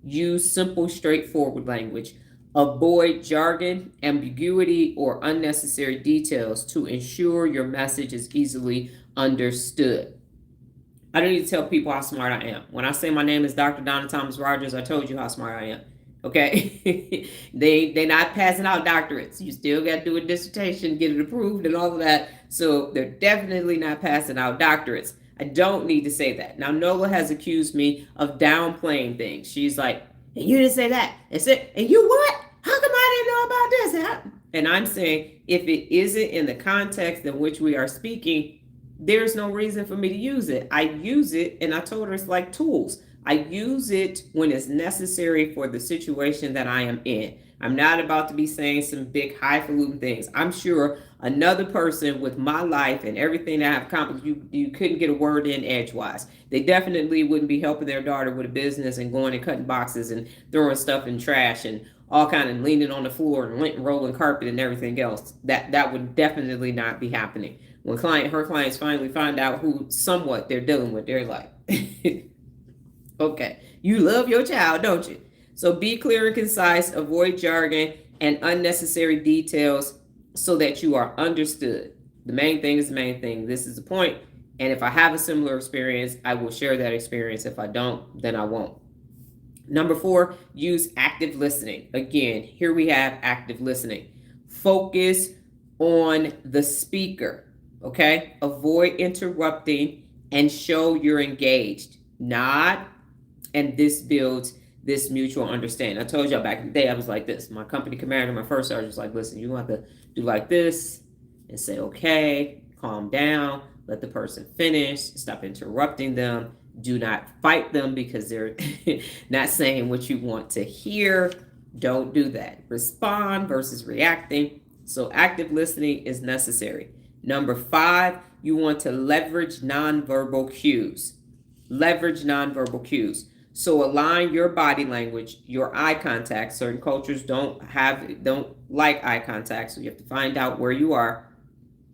Use simple, straightforward language. Avoid jargon, ambiguity, or unnecessary details to ensure your message is easily understood. I don't need to tell people how smart I am. When I say my name is Dr. Donna Thomas-Rodgers, I told you how smart I am. Okay? They're not passing out doctorates. You still got to do a dissertation, get it approved, and all of that. So they're definitely not passing out doctorates. I don't need to say that. Now, Nola has accused me of downplaying things. She's like, and you didn't say that. And you what? How come I didn't know about this? And I'm saying, if it isn't in the context in which we are speaking, there's no reason for me to use it. I use it, and I told her it's like tools. I use it when it's necessary for the situation that I am in. I'm not about to be saying some big highfalutin things. I'm sure another person with my life and everything that I've accomplished, you couldn't get a word in edgewise. They definitely wouldn't be helping their daughter with a business and going and cutting boxes and throwing stuff in trash and all kind of leaning on the floor and rolling carpet and everything else. That would definitely not be happening. When her clients finally find out who somewhat they're dealing with, they're like, okay, you love your child, don't you? So be clear and concise, avoid jargon and unnecessary details so that you are understood. The main thing is the main thing. This is the point. And if I have a similar experience, I will share that experience. If I don't, then I won't. Number 4, use active listening. Again, here we have active listening. Focus on the speaker, okay? Avoid interrupting and show you're engaged. And this builds this mutual understanding. I told y'all back in the day, I was like this. My company commander, my first sergeant was like, listen, you want to do like this and say, okay, calm down, let the person finish, stop interrupting them. Do not fight them because they're not saying what you want to hear. Don't do that. Respond versus reacting. So active listening is necessary. Number 5, you want to leverage nonverbal cues. Leverage nonverbal cues. So align your body language, your eye contact. Certain cultures don't like eye contact, so you have to find out where you are.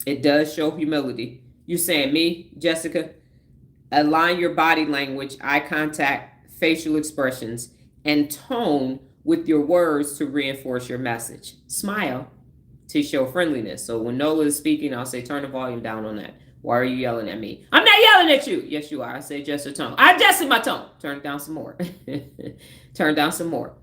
It does show humility. You saying me, Jessica? Align your body language, eye contact, facial expressions, and tone with your words to reinforce your message. Smile to show friendliness. So when Nola is speaking, I'll say, turn the volume down on that. Why are you yelling at me? I'm not yelling at you. Yes, you are. I say adjust your tone. I adjusted my tone. Turn it down some more. Turn down some more.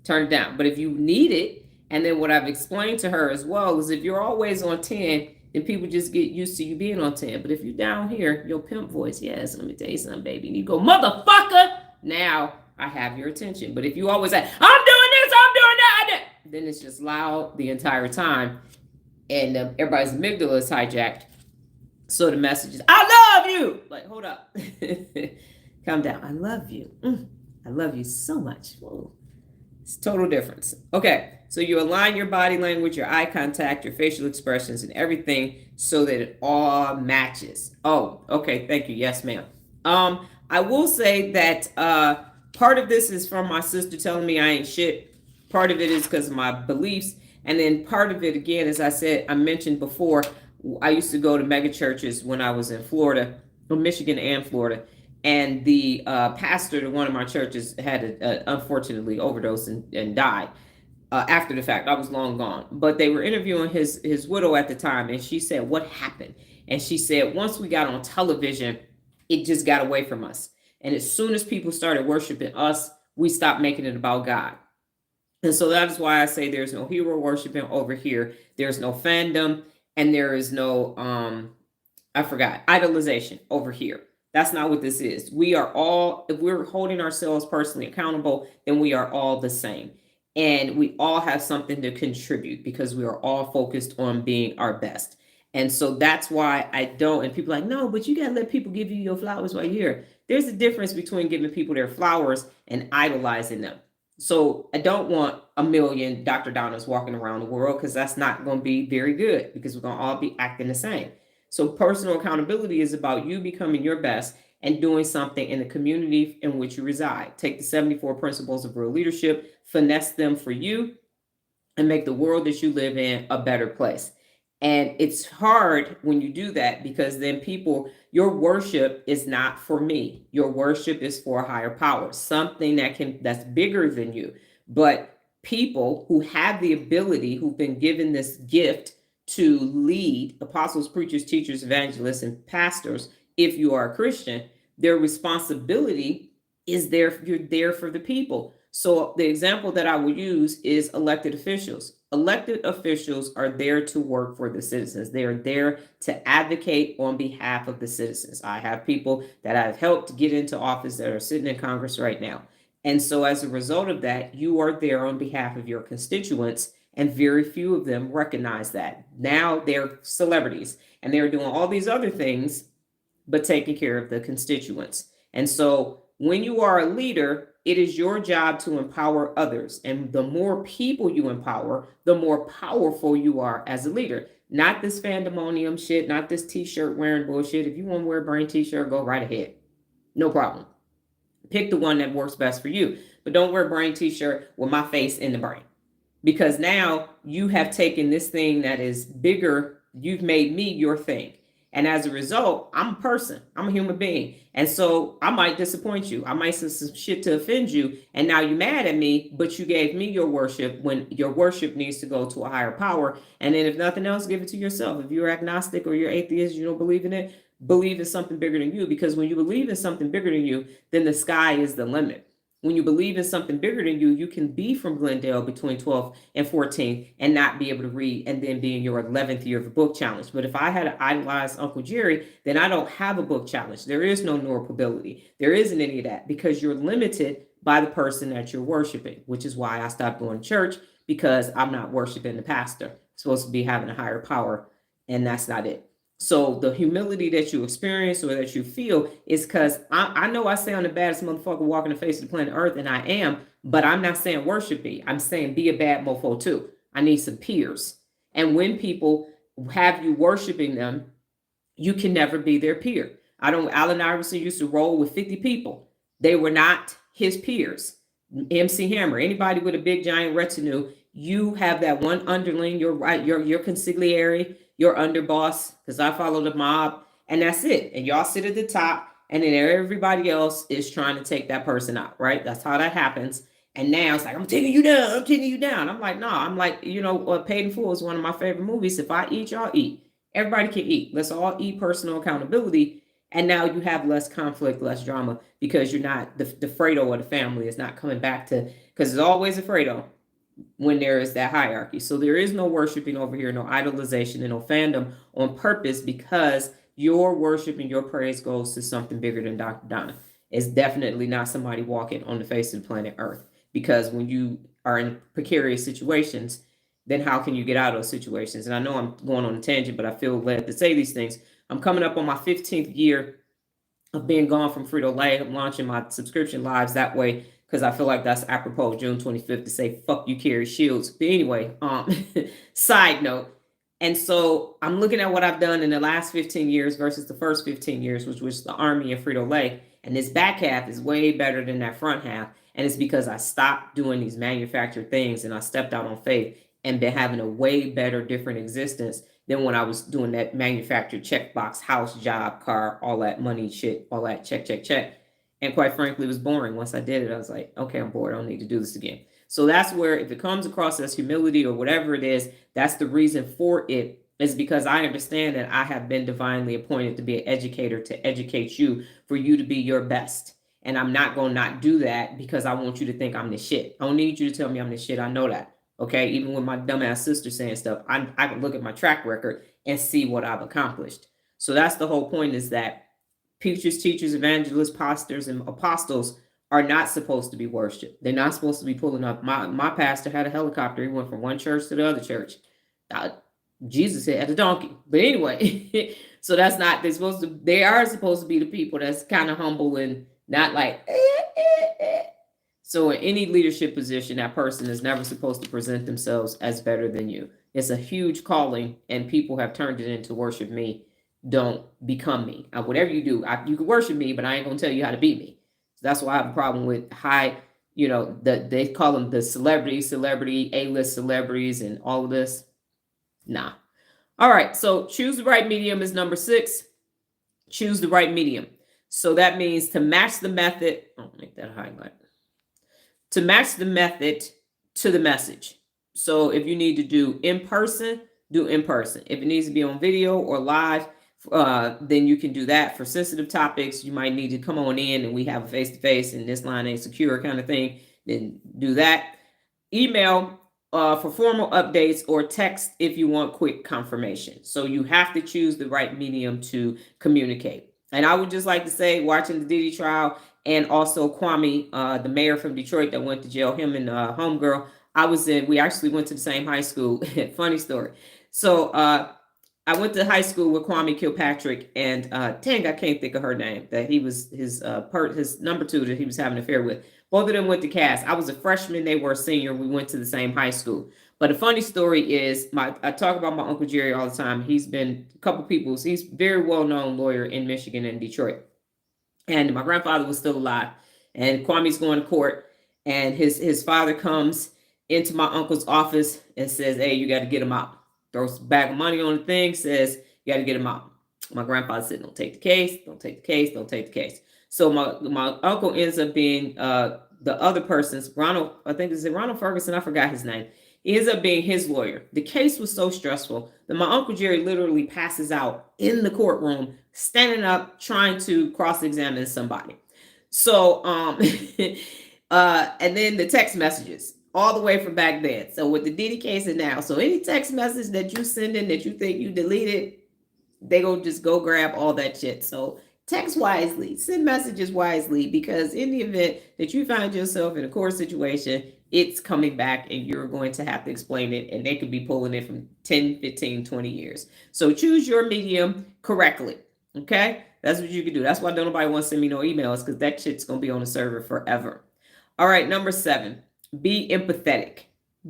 Turn it down. But if you need it, and then what I've explained to her as well is if you're always on 10, then people just get used to you being on 10. But if you're down here, your pimp voice, yes, let me tell you something, baby. And you go, motherfucker, now I have your attention. But if you always say, I'm doing this, I'm doing that, then it's just loud the entire time. And everybody's amygdala is hijacked. So the message is, I love you. Like, hold up. Calm down. I love you. I love you so much. Whoa. It's total difference. Okay. So you align your body language, your eye contact, your facial expressions, and everything so that it all matches. Oh, okay. Thank you. Yes, ma'am. I will say that part of this is from my sister telling me I ain't shit. Part of it is because of my beliefs. And then part of it, again, as I mentioned before, I used to go to mega churches when I was in Florida, Michigan and Florida. And the pastor to one of my churches had unfortunately overdosed and died after the fact. I was long gone. But they were interviewing his widow at the time. And she said, what happened? And she said, once we got on television, it just got away from us. And as soon as people started worshiping us, we stopped making it about God. And so that's why I say there's no hero worshiping over here. There's no fandom. And there is no, idolization over here. That's not what this is. We are all, if we're holding ourselves personally accountable, then we are all the same. And we all have something to contribute because we are all focused on being our best. And so that's why I don't, and people are like, no, but you got to let people give you your flowers while you're here. There's a difference between giving people their flowers and idolizing them. So I don't want a million Dr. Donnas walking around the world because that's not going to be very good because we're going to all be acting the same. So personal accountability is about you becoming your best and doing something in the community in which you reside. Take the 74 principles of real leadership, finesse them for you, and make the world that you live in a better place. And it's hard when you do that because then your worship is not for me. Your worship is for a higher power, something that's bigger than you. But people who have the ability, who've been given this gift to lead, apostles, preachers, teachers, evangelists, and pastors, if you are a Christian, their responsibility is you're there for the people. So the example that I would use is elected officials. Elected officials are there to work for the citizens. They are there to advocate on behalf of the citizens. I have people that I've helped get into office that are sitting in Congress right now. And so as a result of that, you are there on behalf of your constituents, and very few of them recognize that. Now they're celebrities and they're doing all these other things, but taking care of the constituents. And so when you are a leader, it is your job to empower others. And the more people you empower, the more powerful you are as a leader. Not this pandemonium shit, not this t-shirt wearing bullshit. If you want to wear a brain t-shirt, go right ahead. No problem. Pick the one that works best for you. But don't wear a brain t-shirt with my face in the brain. Because now you have taken this thing that is bigger, you've made me your thing. And as a result, I'm a person, I'm a human being. And so I might disappoint you. I might say some shit to offend you. And now you're mad at me, but you gave me your worship when your worship needs to go to a higher power. And then if nothing else, give it to yourself. If you're agnostic or you're atheist, you don't believe in it, believe in something bigger than you. Because when you believe in something bigger than you, then the sky is the limit. When you believe in something bigger than you, you can be from Glendale between 12 and 14 and not be able to read and then be in your 11th year of a book challenge. But if I had idolized Uncle Jerry, then I don't have a book challenge. There is no Neuropability. There isn't any of that because you're limited by the person that you're worshiping, which is why I stopped going to church, because I'm not worshiping the pastor. I'm supposed to be having a higher power, and that's not it. So the humility that you experience or that you feel is because I know I sound the baddest motherfucker walking the face of the planet Earth, and I am, but I'm not saying worship me. I'm saying be a bad mofo too. I need some peers. And when people have you worshiping them, you can never be their peer. Allen Iverson used to roll with 50 people. They were not his peers. MC Hammer, anybody with a big giant retinue, you have that one underling, your consigliere, your underboss, because I follow the mob, and that's it. And y'all sit at the top, and then everybody else is trying to take that person out, right? That's how that happens. And now it's like, I'm taking you down, I'm taking you down. I'm like, no, I'm like, Paid in Full is one of my favorite movies. If I eat, y'all eat. Everybody can eat. Let's all eat personal accountability. And now you have less conflict, less drama, because you're not, the Fredo of the family is not coming back to, because there's always a Fredo when there is that hierarchy. So there is no worshiping over here, no idolization and no fandom on purpose, because your worship and your praise goes to something bigger than Dr. Donna. It's definitely not somebody walking on the face of the planet Earth, because when you are in precarious situations, then how can you get out of those situations? And I know I'm going on a tangent, but I feel led to say these things. I'm coming up on my 15th year of being gone from Frito-Lay. I'm launching my subscription lives that way, because I feel like that's apropos June 25th to say, fuck you, Carrie Shields. But anyway, side note. And so I'm looking at what I've done in the last 15 years versus the first 15 years, which was the Army and Frito-Lay. And this back half is way better than that front half. And it's because I stopped doing these manufactured things and I stepped out on faith and been having a way better, different existence than when I was doing that manufactured checkbox, house, job, car, all that money shit, all that check, check, check. And quite frankly, it was boring. Once I did it, I was like, okay, I'm bored. I don't need to do this again. So that's where, if it comes across as humility or whatever it is, that's the reason for it, is because I understand that I have been divinely appointed to be an educator, to educate you, for you to be your best. And I'm not going to not do that because I want you to think I'm the shit. I don't need you to tell me I'm the shit. I know that. Okay. Even with my dumbass sister saying stuff, I can look at my track record and see what I've accomplished. So that's the whole point, is that preachers, teachers, evangelists, pastors, and apostles are not supposed to be worshipped. They're not supposed to be pulling up. My pastor had a helicopter. He went from one church to the other church. Jesus had a donkey. But anyway, so that's not, they are supposed to be the people that's kind of humble and not like, So in any leadership position, that person is never supposed to present themselves as better than you. It's a huge calling, and people have turned it into worship me. Don't become me. Whatever you do, you can worship me, but I ain't gonna tell you how to be me. So that's why I have a problem with high, they call them the celebrity, A-list celebrities and all of this. Nah. All right, so choose the right medium is number 6. Choose the right medium. So that means to match the method. I'll make that highlight. To match the method to the message. So if you need to do in person, do in person. If it needs to be on video or live, then you can do that. For sensitive topics, you might need to come on in and we have a face-to-face and this line ain't secure kind of thing. Then do that. Email for formal updates, or text if you want quick confirmation. So you have to choose the right medium to communicate. And I would just like to say, watching the Diddy trial, and also Kwame, the mayor from Detroit that went to jail, him and homegirl, we actually went to the same high school. Funny story. So I went to high school with Kwame Kilpatrick, and dang, I can't think of her name. That he was his number two that he was having an affair with. Both of them went to Cass. I was a freshman; they were a senior. We went to the same high school. But a funny story is, I talk about my Uncle Jerry all the time. He's been a couple people's. He's a very well known lawyer in Michigan and Detroit. And my grandfather was still alive, and Kwame's going to court, and his father comes into my uncle's office and says, "Hey, you got to get him out." Throws a bag of money on the thing, says, "You got to get him out." My grandfather said, "Don't take the case, don't take the case, don't take the case." So my uncle ends up being the other person's, Ronald, I think it's Ronald Ferguson, I forgot his name. He ends up being his lawyer. The case was so stressful that my Uncle Jerry literally passes out in the courtroom, standing up, trying to cross-examine somebody. So, and then the text messages all the way from back then. So with the Diddy case and now, so any text message that you send in that you think you deleted, they gonna just go grab all that shit. So text wisely, send messages wisely, because in the event that you find yourself in a court situation, it's coming back and you're going to have to explain it, and they could be pulling it from 10, 15, 20 years. So choose your medium correctly. Okay? That's what you can do. That's why don't nobody want to send me no emails, because that shit's gonna be on the server forever. All right, number 7, be empathetic.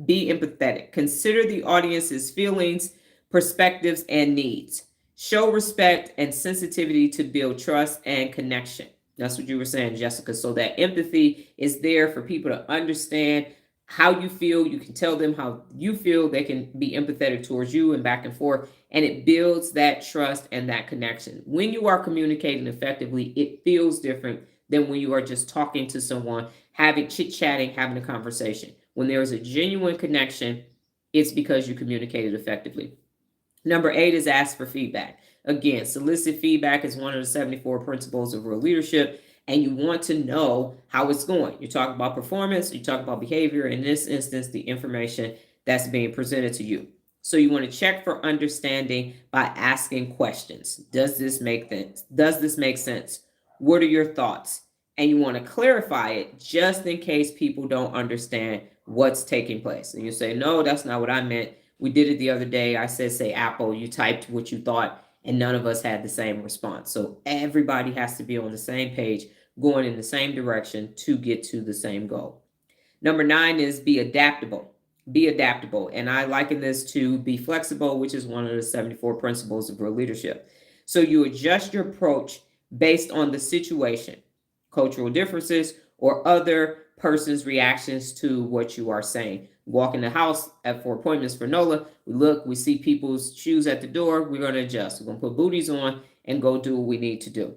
Be empathetic. Consider the audience's feelings, perspectives, and needs. Show respect and sensitivity to build trust and connection. That's what you were saying, Jessica. So that empathy is there for people to understand how you feel. You can tell them how you feel. They can be empathetic towards you, and back and forth. And it builds that trust and that connection. When you are communicating effectively, it feels different than when you are just talking to someone, having chit-chatting, having a conversation. When there is a genuine connection, it's because you communicated effectively. Number 8 is ask for feedback. Again, solicit feedback is one of the 74 principles of real leadership, and you want to know how it's going. You talk about performance, you talk about behavior, in this instance, the information that's being presented to you. So you want to check for understanding by asking questions. Does this make sense? Does this make sense? What are your thoughts? And you want to clarify it just in case people don't understand what's taking place. And you say, "No, that's not what I meant. We did it the other day. I said, say apple. You typed what you thought, and none of us had the same response." So everybody has to be on the same page, going in the same direction to get to the same goal. Number 9 is be adaptable. Be adaptable. And I liken this to be flexible, which is one of the 74 principles of real leadership. So you adjust your approach based on the situation, cultural differences, or other person's reactions to what you are saying. Walk in the house for appointments for NOLA. We look, we see people's shoes at the door. We're going to adjust. We're going to put booties on and go do what we need to do.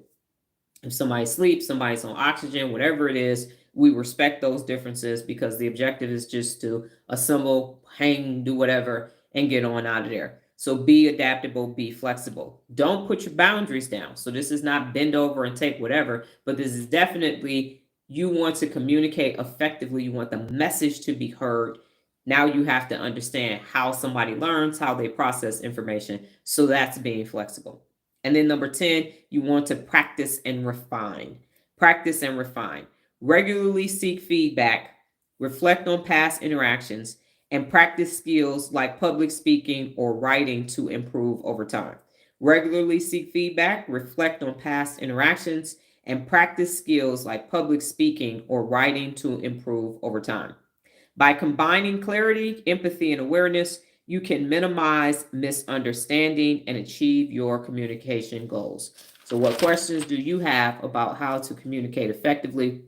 If somebody sleeps, somebody's on oxygen, whatever it is, we respect those differences, because the objective is just to assemble, hang, do whatever, and get on out of there. So be adaptable, be flexible. Don't put your boundaries down. So this is not bend over and take whatever, but this is definitely, you want to communicate effectively. You want the message to be heard. Now you have to understand how somebody learns, how they process information. So that's being flexible. And then number 10, you want to practice and refine. Practice and refine. Regularly seek feedback, reflect on past interactions, and practice skills like public speaking or writing to improve over time. Regularly seek feedback, reflect on past interactions, and practice skills like public speaking or writing to improve over time. By combining clarity, empathy, and awareness, you can minimize misunderstanding and achieve your communication goals. So, what questions do you have about how to communicate effectively?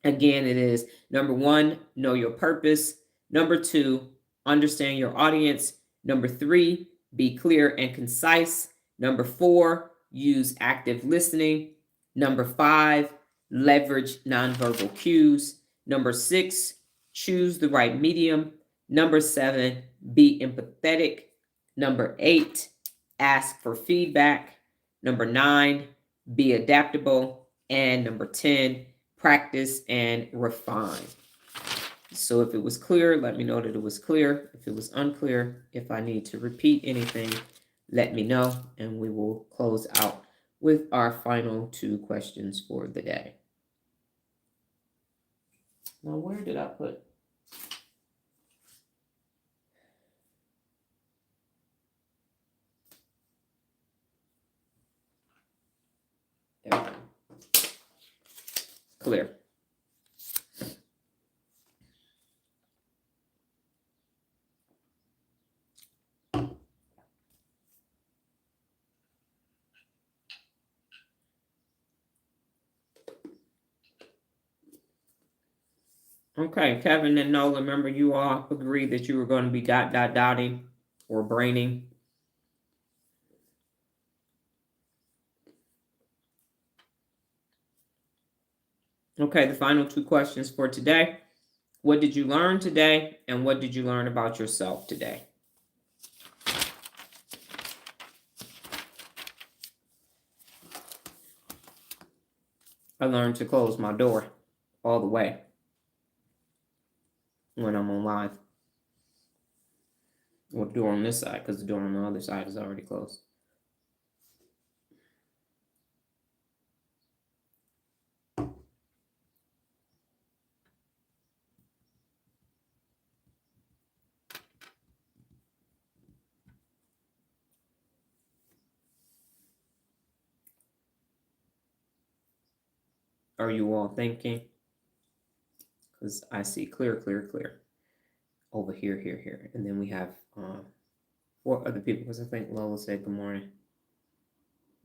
Again, it is number 1, know your purpose. Number 2, understand your audience. Number 3, be clear and concise. Number 4, use active listening. Number 5, leverage nonverbal cues. Number 6, choose the right medium. Number 7, be empathetic. Number 8, ask for feedback. Number 9, be adaptable. And number 10, practice and refine. So if it was clear, let me know that it was clear. If it was unclear, if I need to repeat anything, let me know, and we will close out with our final 2 questions for the day. Now, where did I put? There we go. Clear. Okay, Kevin and Nola, remember you all agreed that you were going to be dotting or braining. Okay, the final 2 questions for today. What did you learn today, and what did you learn about yourself today? I learned to close my door all the way when I'm on live. Or the door on this side, because the door on the other side is already closed. Are you all thinking? Because I see clear over here. And then we have 4 other people, because I think Lola said good morning.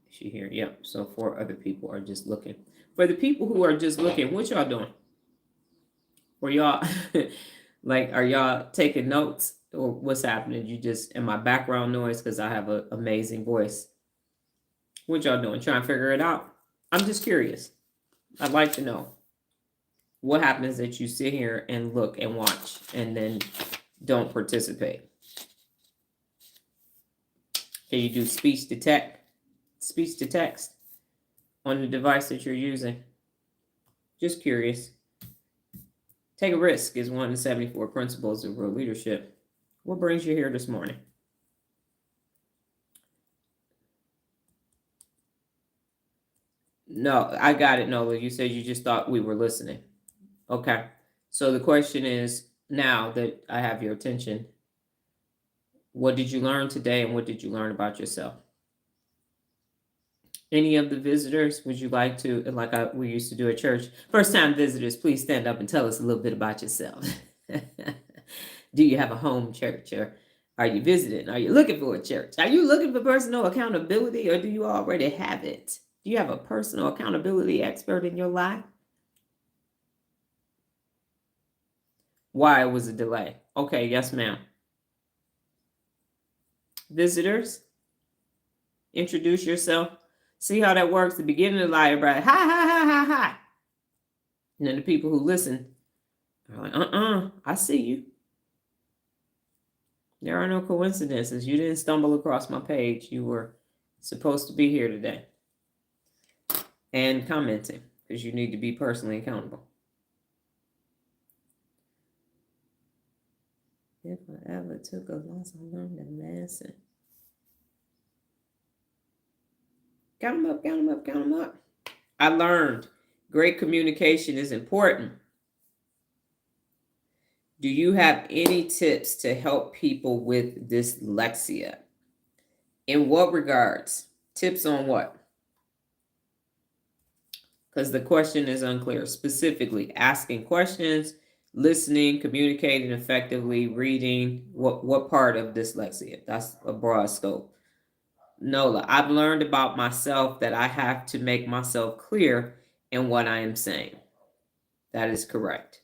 Is she here? Yep. So 4 other people are just looking. For the people who are just looking, what y'all doing? Were y'all like, are y'all taking notes, or what's happening? You just in my background noise because I have an amazing voice. What y'all doing? Trying to figure it out? I'm just curious. I'd like to know what happens that you sit here and look and watch and then don't participate. Can you do speech to text on the device that you're using? Just curious. Take a risk is one of the 74 principles of real leadership. What brings you here this morning? No, I got it, Nola. You said you just thought we were listening. Okay. So the question is, now that I have your attention, what did you learn today, and what did you learn about yourself? Any of the visitors, would you like to, like we used to do at church, first time visitors, please stand up and tell us a little bit about yourself. Do you have a home church, or are you visiting? Are you looking for a church? Are you looking for personal accountability, or do you already have it? Do you have a personal accountability expert in your life? Why was a delay? Okay, yes, ma'am. Visitors, introduce yourself. See how that works. The beginning of the lie, everybody, hi, hi, hi, hi, hi. And then the people who listen are like, I see you. There are no coincidences. You didn't stumble across my page. You were supposed to be here today. And commenting, because you need to be personally accountable. If I ever took a loss, I learned a lesson. Count them up, count them up, count them up. I learned great communication is important. Do you have any tips to help people with dyslexia? In what regards? Tips on what? Because the question is unclear. Specifically, asking questions, listening, communicating effectively, reading. What part of dyslexia? That's a broad scope. Nola, I've learned about myself that I have to make myself clear in what I am saying. That is correct.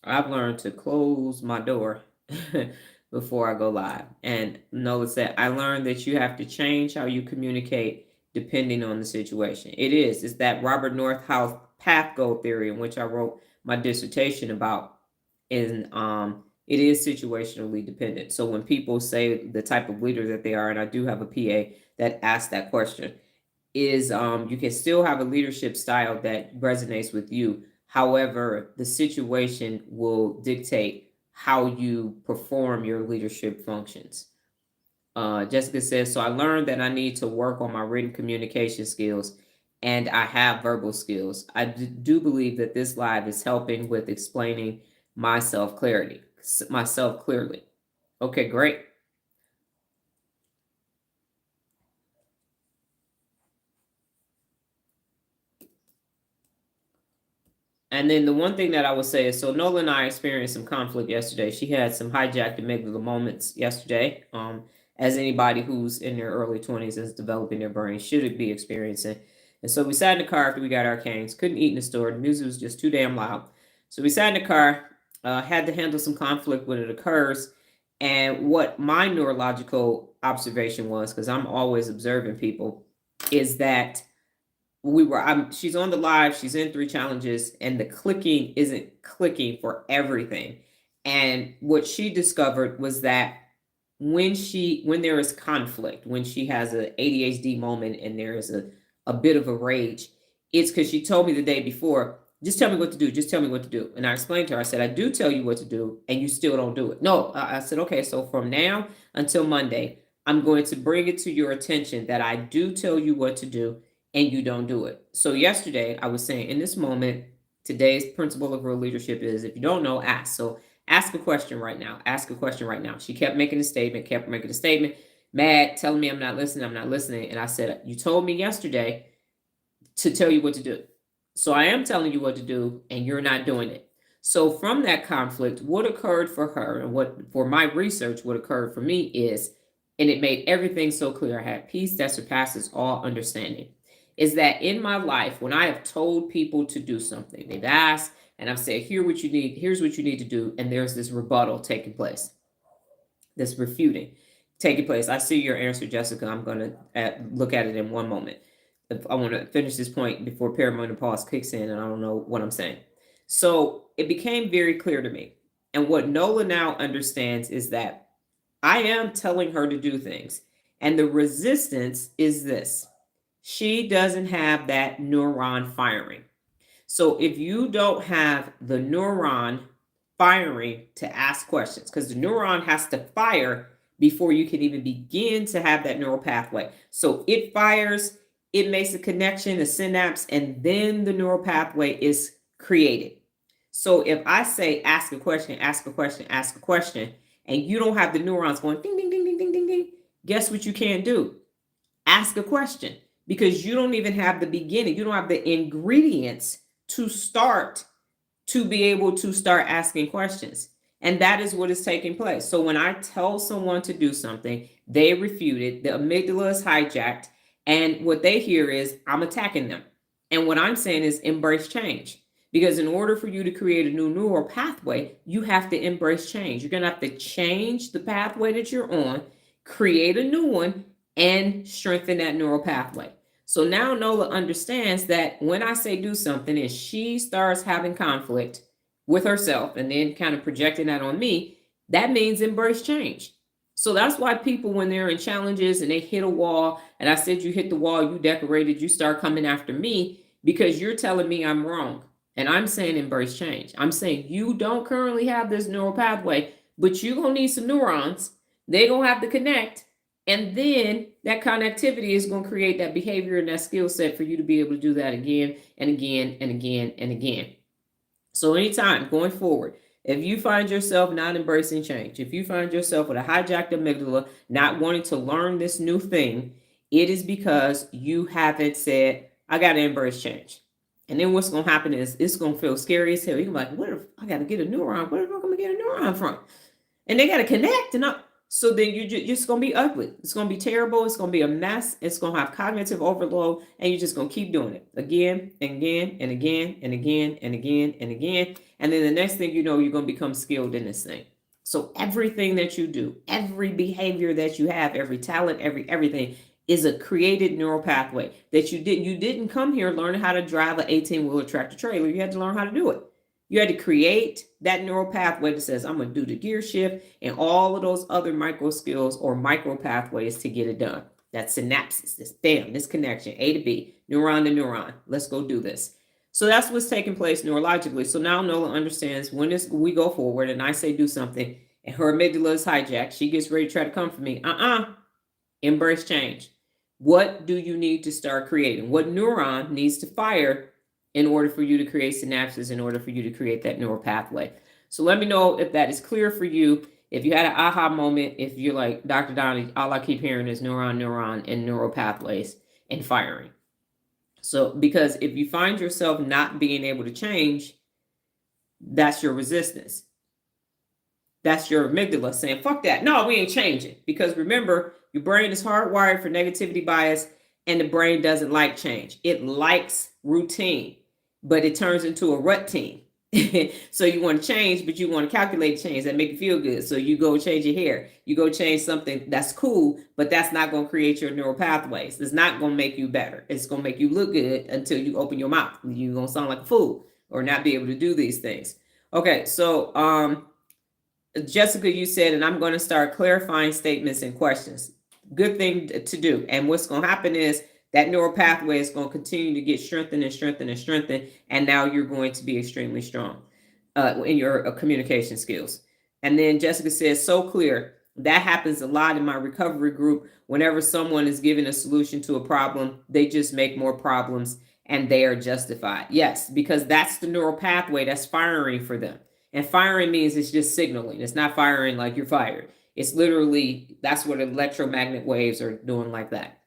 I've learned to close my door before I go live. And Nola said, I learned that you have to change how you communicate depending on the situation. It's that Robert Northouse path goal theory, in which I wrote my dissertation about. And it is situationally dependent. So when people say the type of leader that they are, and I do have a PA that asked that question, is you can still have a leadership style that resonates with you. However, the situation will dictate how you perform your leadership functions. Jessica says, so I learned that I need to work on my written communication skills and I have verbal skills. I do believe that this live is helping with explaining myself clearly. Okay, great. And then the one thing that I would say is, so Nola and I experienced some conflict yesterday. She had some hijacked amygdala moments yesterday, as anybody who's in their early 20s is developing their brain should be experiencing. And so we sat in the car after we got our canes, couldn't eat in the store. The music was just too damn loud. So we sat in the car, had to handle some conflict when it occurs. And what my neurological observation was, because I'm always observing people, is that she's on the live, she's in 3 challenges, and the clicking isn't clicking for everything. And what she discovered was that when there is conflict, when she has an ADHD moment and there is a bit of a rage, it's because she told me the day before, just tell me what to do, just tell me what to do. And I explained to her, I said, I do tell you what to do and you still don't do it. No, I said, okay, so from now until Monday, I'm going to bring it to your attention that I do tell you what to do and you don't do it. So yesterday I was saying, in this moment, today's principle of real leadership is, if you don't know, ask. So ask a question right now. Ask a question right now. She kept making a statement, mad, telling me I'm not listening. And I said, you told me yesterday to tell you what to do. So I am telling you what to do and you're not doing it. So from that conflict, what occurred for her and what for my research, what occurred for me is, and it made everything so clear, I had peace that surpasses all understanding, is that in my life, when I have told people to do something, they've asked, and I've said, here's what you need to do, and there's this rebuttal taking place, this refuting taking place. I see your answer, Jessica. I'm going to look at it in one moment. I want to finish this point before perimenopause kicks in, and I don't know what I'm saying. So it became very clear to me. And what Nola now understands is that I am telling her to do things. And the resistance is this: she doesn't have that neuron firing. So if you don't have the neuron firing to ask questions, because the neuron has to fire before you can even begin to have that neural pathway. So it fires, it makes a connection, a synapse, and then the neural pathway is created. So if I say ask a question, and you don't have the neurons going ding, ding, ding, ding, ding, ding, ding, guess what you can't do? Ask a question, because you don't even have the beginning. You don't have the ingredients to start to be able to start asking questions. And that is what is taking place. So when I tell someone to do something, they refute it, the amygdala is hijacked, and what they hear is I'm attacking them. And what I'm saying is embrace change. Because in order for you to create a new neural pathway, you have to embrace change. You're going to have to change the pathway that you're on, create a new one, and strengthen that neural pathway. So now Nola understands that when I say do something and she starts having conflict with herself and then kind of projecting that on me, that means embrace change. So that's why people, when they're in challenges and they hit a wall, and I said, you hit the wall, you decorated, you start coming after me because you're telling me I'm wrong. And I'm saying embrace change. I'm saying you don't currently have this neural pathway, but you're going to need some neurons. They're going to have to connect. And then that connectivity is going to create that behavior and that skill set for you to be able to do that again and again and again and again. So anytime going forward, if you find yourself not embracing change, if you find yourself with a hijacked amygdala, not wanting to learn this new thing, it is because you haven't said, I got to embrace change. And then what's going to happen is it's going to feel scary as hell. You're like, what if I got to get a neuron? Where am I going to get a neuron from? And they got to connect. So then you're just going to be ugly. It's going to be terrible. It's going to be a mess. It's going to have cognitive overload. And you're just going to keep doing it again and again and again and again and again and again. And then the next thing you know, you're going to become skilled in this thing. So everything that you do, every behavior that you have, every talent, everything is a created neural pathway that you didn't come here learning how to drive an 18-wheeler tractor trailer. You had to learn how to do it. You had to create that neural pathway that says, I'm going to do the gear shift and all of those other micro skills or micro pathways to get it done. That's synapses. This bam, this connection, A to B, neuron to neuron. Let's go do this. So that's what's taking place neurologically. So now Nola understands when we go forward and I say do something and her amygdala is hijacked, she gets ready to try to come for me. Embrace change. What do you need to start creating? What neuron needs to fire in order for you to create synapses, in order for you to create that neural pathway? So let me know if that is clear for you. If you had an aha moment, if you're like, Dr. Donnie, all I keep hearing is neuron, and neural pathways and firing. So, because if you find yourself not being able to change, that's your resistance. That's your amygdala saying, fuck that. No, we ain't changing. Because remember, your brain is hardwired for negativity bias, and the brain doesn't like change. It likes routine, but it turns into a routine. So you want to change, but you want to calculate change that make you feel good. So you go change your hair. You go change something that's cool, but that's not going to create your neural pathways. It's not going to make you better. It's going to make you look good until you open your mouth. You're going to sound like a fool or not be able to do these things. Okay, so Jessica, you said, and I'm going to start clarifying statements and questions. Good thing to do. And what's going to happen is that neural pathway is going to continue to get strengthened and strengthened and strengthened. And now you're going to be extremely strong in your communication skills. And then Jessica says, so clear. That happens a lot in my recovery group. Whenever someone is given a solution to a problem, they just make more problems and they are justified. Yes, because that's the neural pathway that's firing for them. And firing means it's just signaling. It's not firing like you're fired. It's literally, that's what electromagnetic waves are doing like that.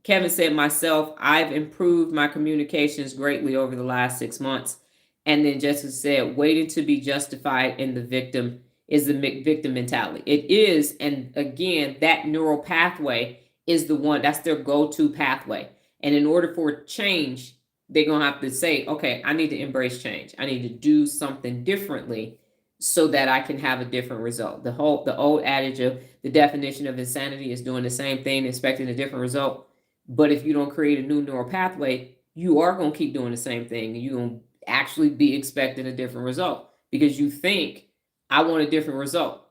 Kevin said, myself, I've improved my communications greatly over the last 6 months. And then Jessica said, waiting to be justified in the victim is the victim mentality. It is. And again, that neural pathway is the one, that's their go-to pathway. And in order for change, they're going to have to say, okay, I need to embrace change. I need to do something differently so that I can have a different result. The old adage of the definition of insanity is doing the same thing, expecting a different result. But if you don't create a new neural pathway, you are going to keep doing the same thing. And you're going to actually be expecting a different result because you think, I want a different result,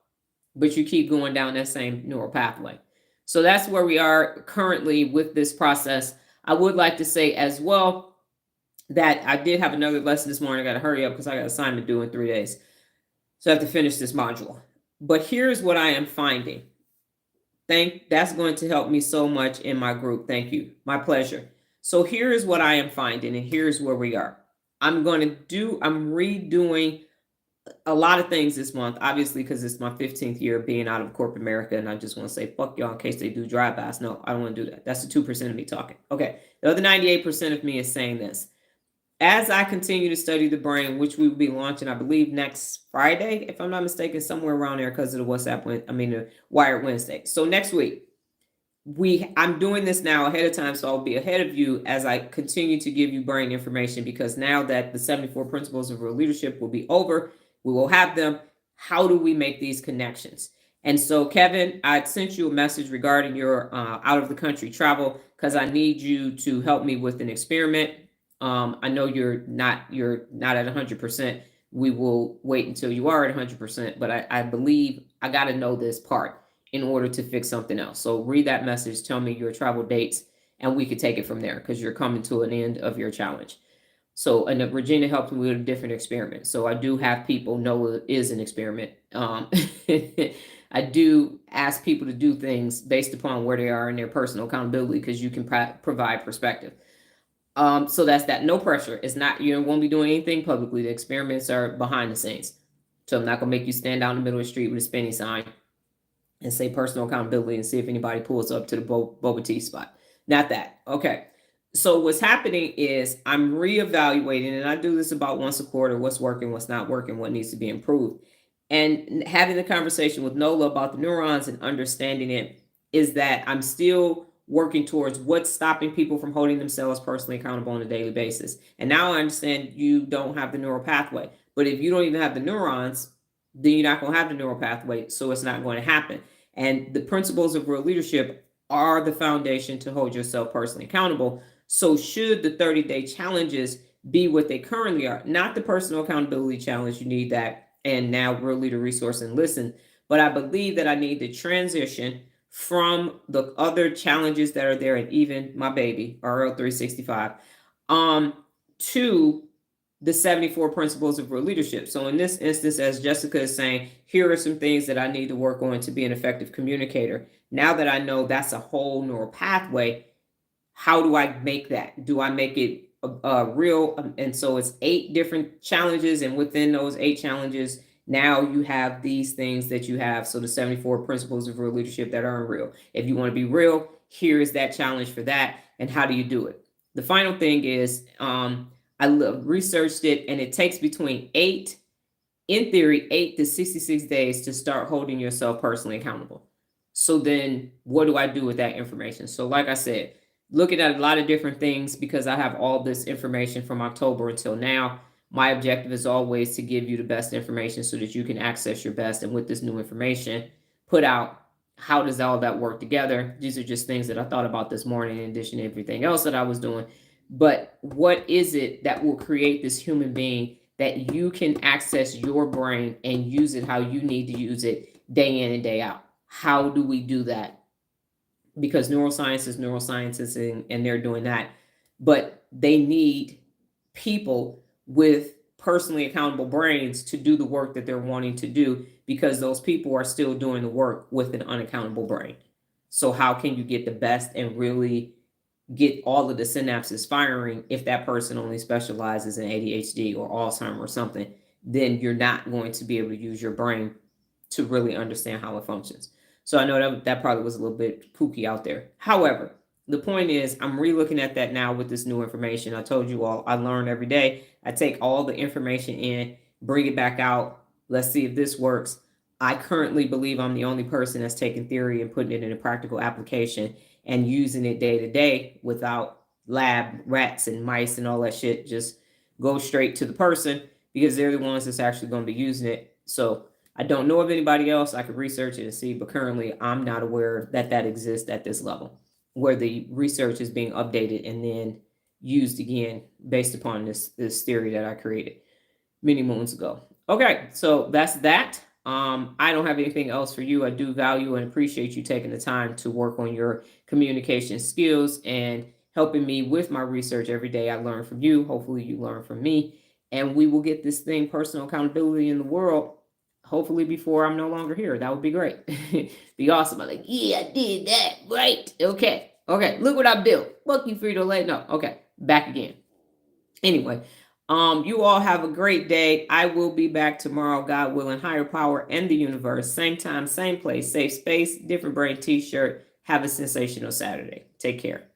but you keep going down that same neural pathway. So that's where we are currently with this process. I would like to say as well that I did have another lesson this morning. I got to hurry up because I got an assignment due in 3 days. So I have to finish this module. But here's what I am finding. That's going to help me so much in my group. Thank you. My pleasure. So here is what I am finding, and here's where we are. I'm redoing a lot of things this month, obviously, because it's my 15th year of being out of corporate America, and I just want to say, fuck y'all in case they do drive-bys. No, I don't want to do that. That's the 2% of me talking. Okay, the other 98% of me is saying this. As I continue to study the brain, which we will be launching, I believe, next Friday, if I'm not mistaken, somewhere around there because of the Wired Wednesday. So next week, I'm doing this now ahead of time, so I'll be ahead of you as I continue to give you brain information, because now that the 74 principles of real leadership will be over, we will have them. How do we make these connections? And so, Kevin, I sent you a message regarding your out of the country travel because I need you to help me with an experiment. I know you're not at 100%. We will wait until you are at 100%, but I believe I got to know this part in order to fix something else. So read that message, tell me your travel dates, and we could take it from there because you're coming to an end of your challenge. So, and Regina helped me with a different experiment. So I do have people know it is an experiment. I do ask people to do things based upon where they are in their personal accountability because you can provide perspective. So that's that. No pressure. It's not, you won't be doing anything publicly. The experiments are behind the scenes. So I'm not going to make you stand down in the middle of the street with a spinning sign and say personal accountability and see if anybody pulls up to the boba tea spot. Not that. Okay. So what's happening is I'm reevaluating, and I do this about once a quarter, what's working, what's not working, what needs to be improved. And having the conversation with Nola about the neurons and understanding it is that I'm still working towards what's stopping people from holding themselves personally accountable on a daily basis. And now I understand you don't have the neural pathway. But if you don't even have the neurons, then you're not going to have the neural pathway, so it's not going to happen. And the principles of real leadership are the foundation to hold yourself personally accountable. So should the 30-day challenges be what they currently are, not the personal accountability challenge, you need that, and now Real Leader Resource and Listen, but I believe that I need to transition from the other challenges that are there, and even my baby, RL 365, to the 74 principles of real leadership. So in this instance, as Jessica is saying, here are some things that I need to work on to be an effective communicator. Now that I know that's a whole neural pathway, how do I make that? Do I make it real? And so it's 8 different challenges, and within those 8 challenges, now you have these things that you have. So the 74 principles of real leadership that are real. If you want to be real, here is that challenge for that. And how do you do it? The final thing is, I researched it, and it takes between 8, in theory, 8 to 66 days to start holding yourself personally accountable. So then what do I do with that information? So like I said, looking at a lot of different things, because I have all this information from October until now. My objective is always to give you the best information so that you can access your best. And with this new information, put out how does all that work together. These are just things that I thought about this morning in addition to everything else that I was doing. But what is it that will create this human being that you can access your brain and use it how you need to use it day in and day out? How do we do that? Because neuroscience is neuroscience, and they're doing that. But they need people with personally accountable brains to do the work that they're wanting to do, because those people are still doing the work with an unaccountable brain. So how can you get the best and really get all of the synapses firing if that person only specializes in ADHD or Alzheimer's or something? Then you're not going to be able to use your brain to really understand how it functions. So I know that probably was a little bit kooky out there. However, the point is, I'm re-looking at that now with this new information. I told you all, I learn every day. I take all the information in, bring it back out. Let's see if this works. I currently believe I'm the only person that's taking theory and putting it in a practical application and using it day to day without lab rats and mice and all that shit. Just go straight to the person, because they're the ones that's actually going to be using it. So I don't know of anybody else. I could research it and see, but currently I'm not aware that that exists at this level, where the research is being updated and then used again based upon this theory that I created many moons ago. Okay, so that's that. I don't have anything else for you. I do value and appreciate you taking the time to work on your communication skills and helping me with my research every day. I learn from you. Hopefully you learn from me. And we will get this thing, personal accountability in the world, hopefully before I'm no longer here. That would be great. Be awesome. I'm like, yeah, I did that. Right. Okay. Okay. Look what I built. Fuck you, Frito Lay. No. Okay. Back again. Anyway, you all have a great day. I will be back tomorrow, God willing, higher power and the universe. Same time, same place, safe space, different brain t-shirt. Have a sensational Saturday. Take care.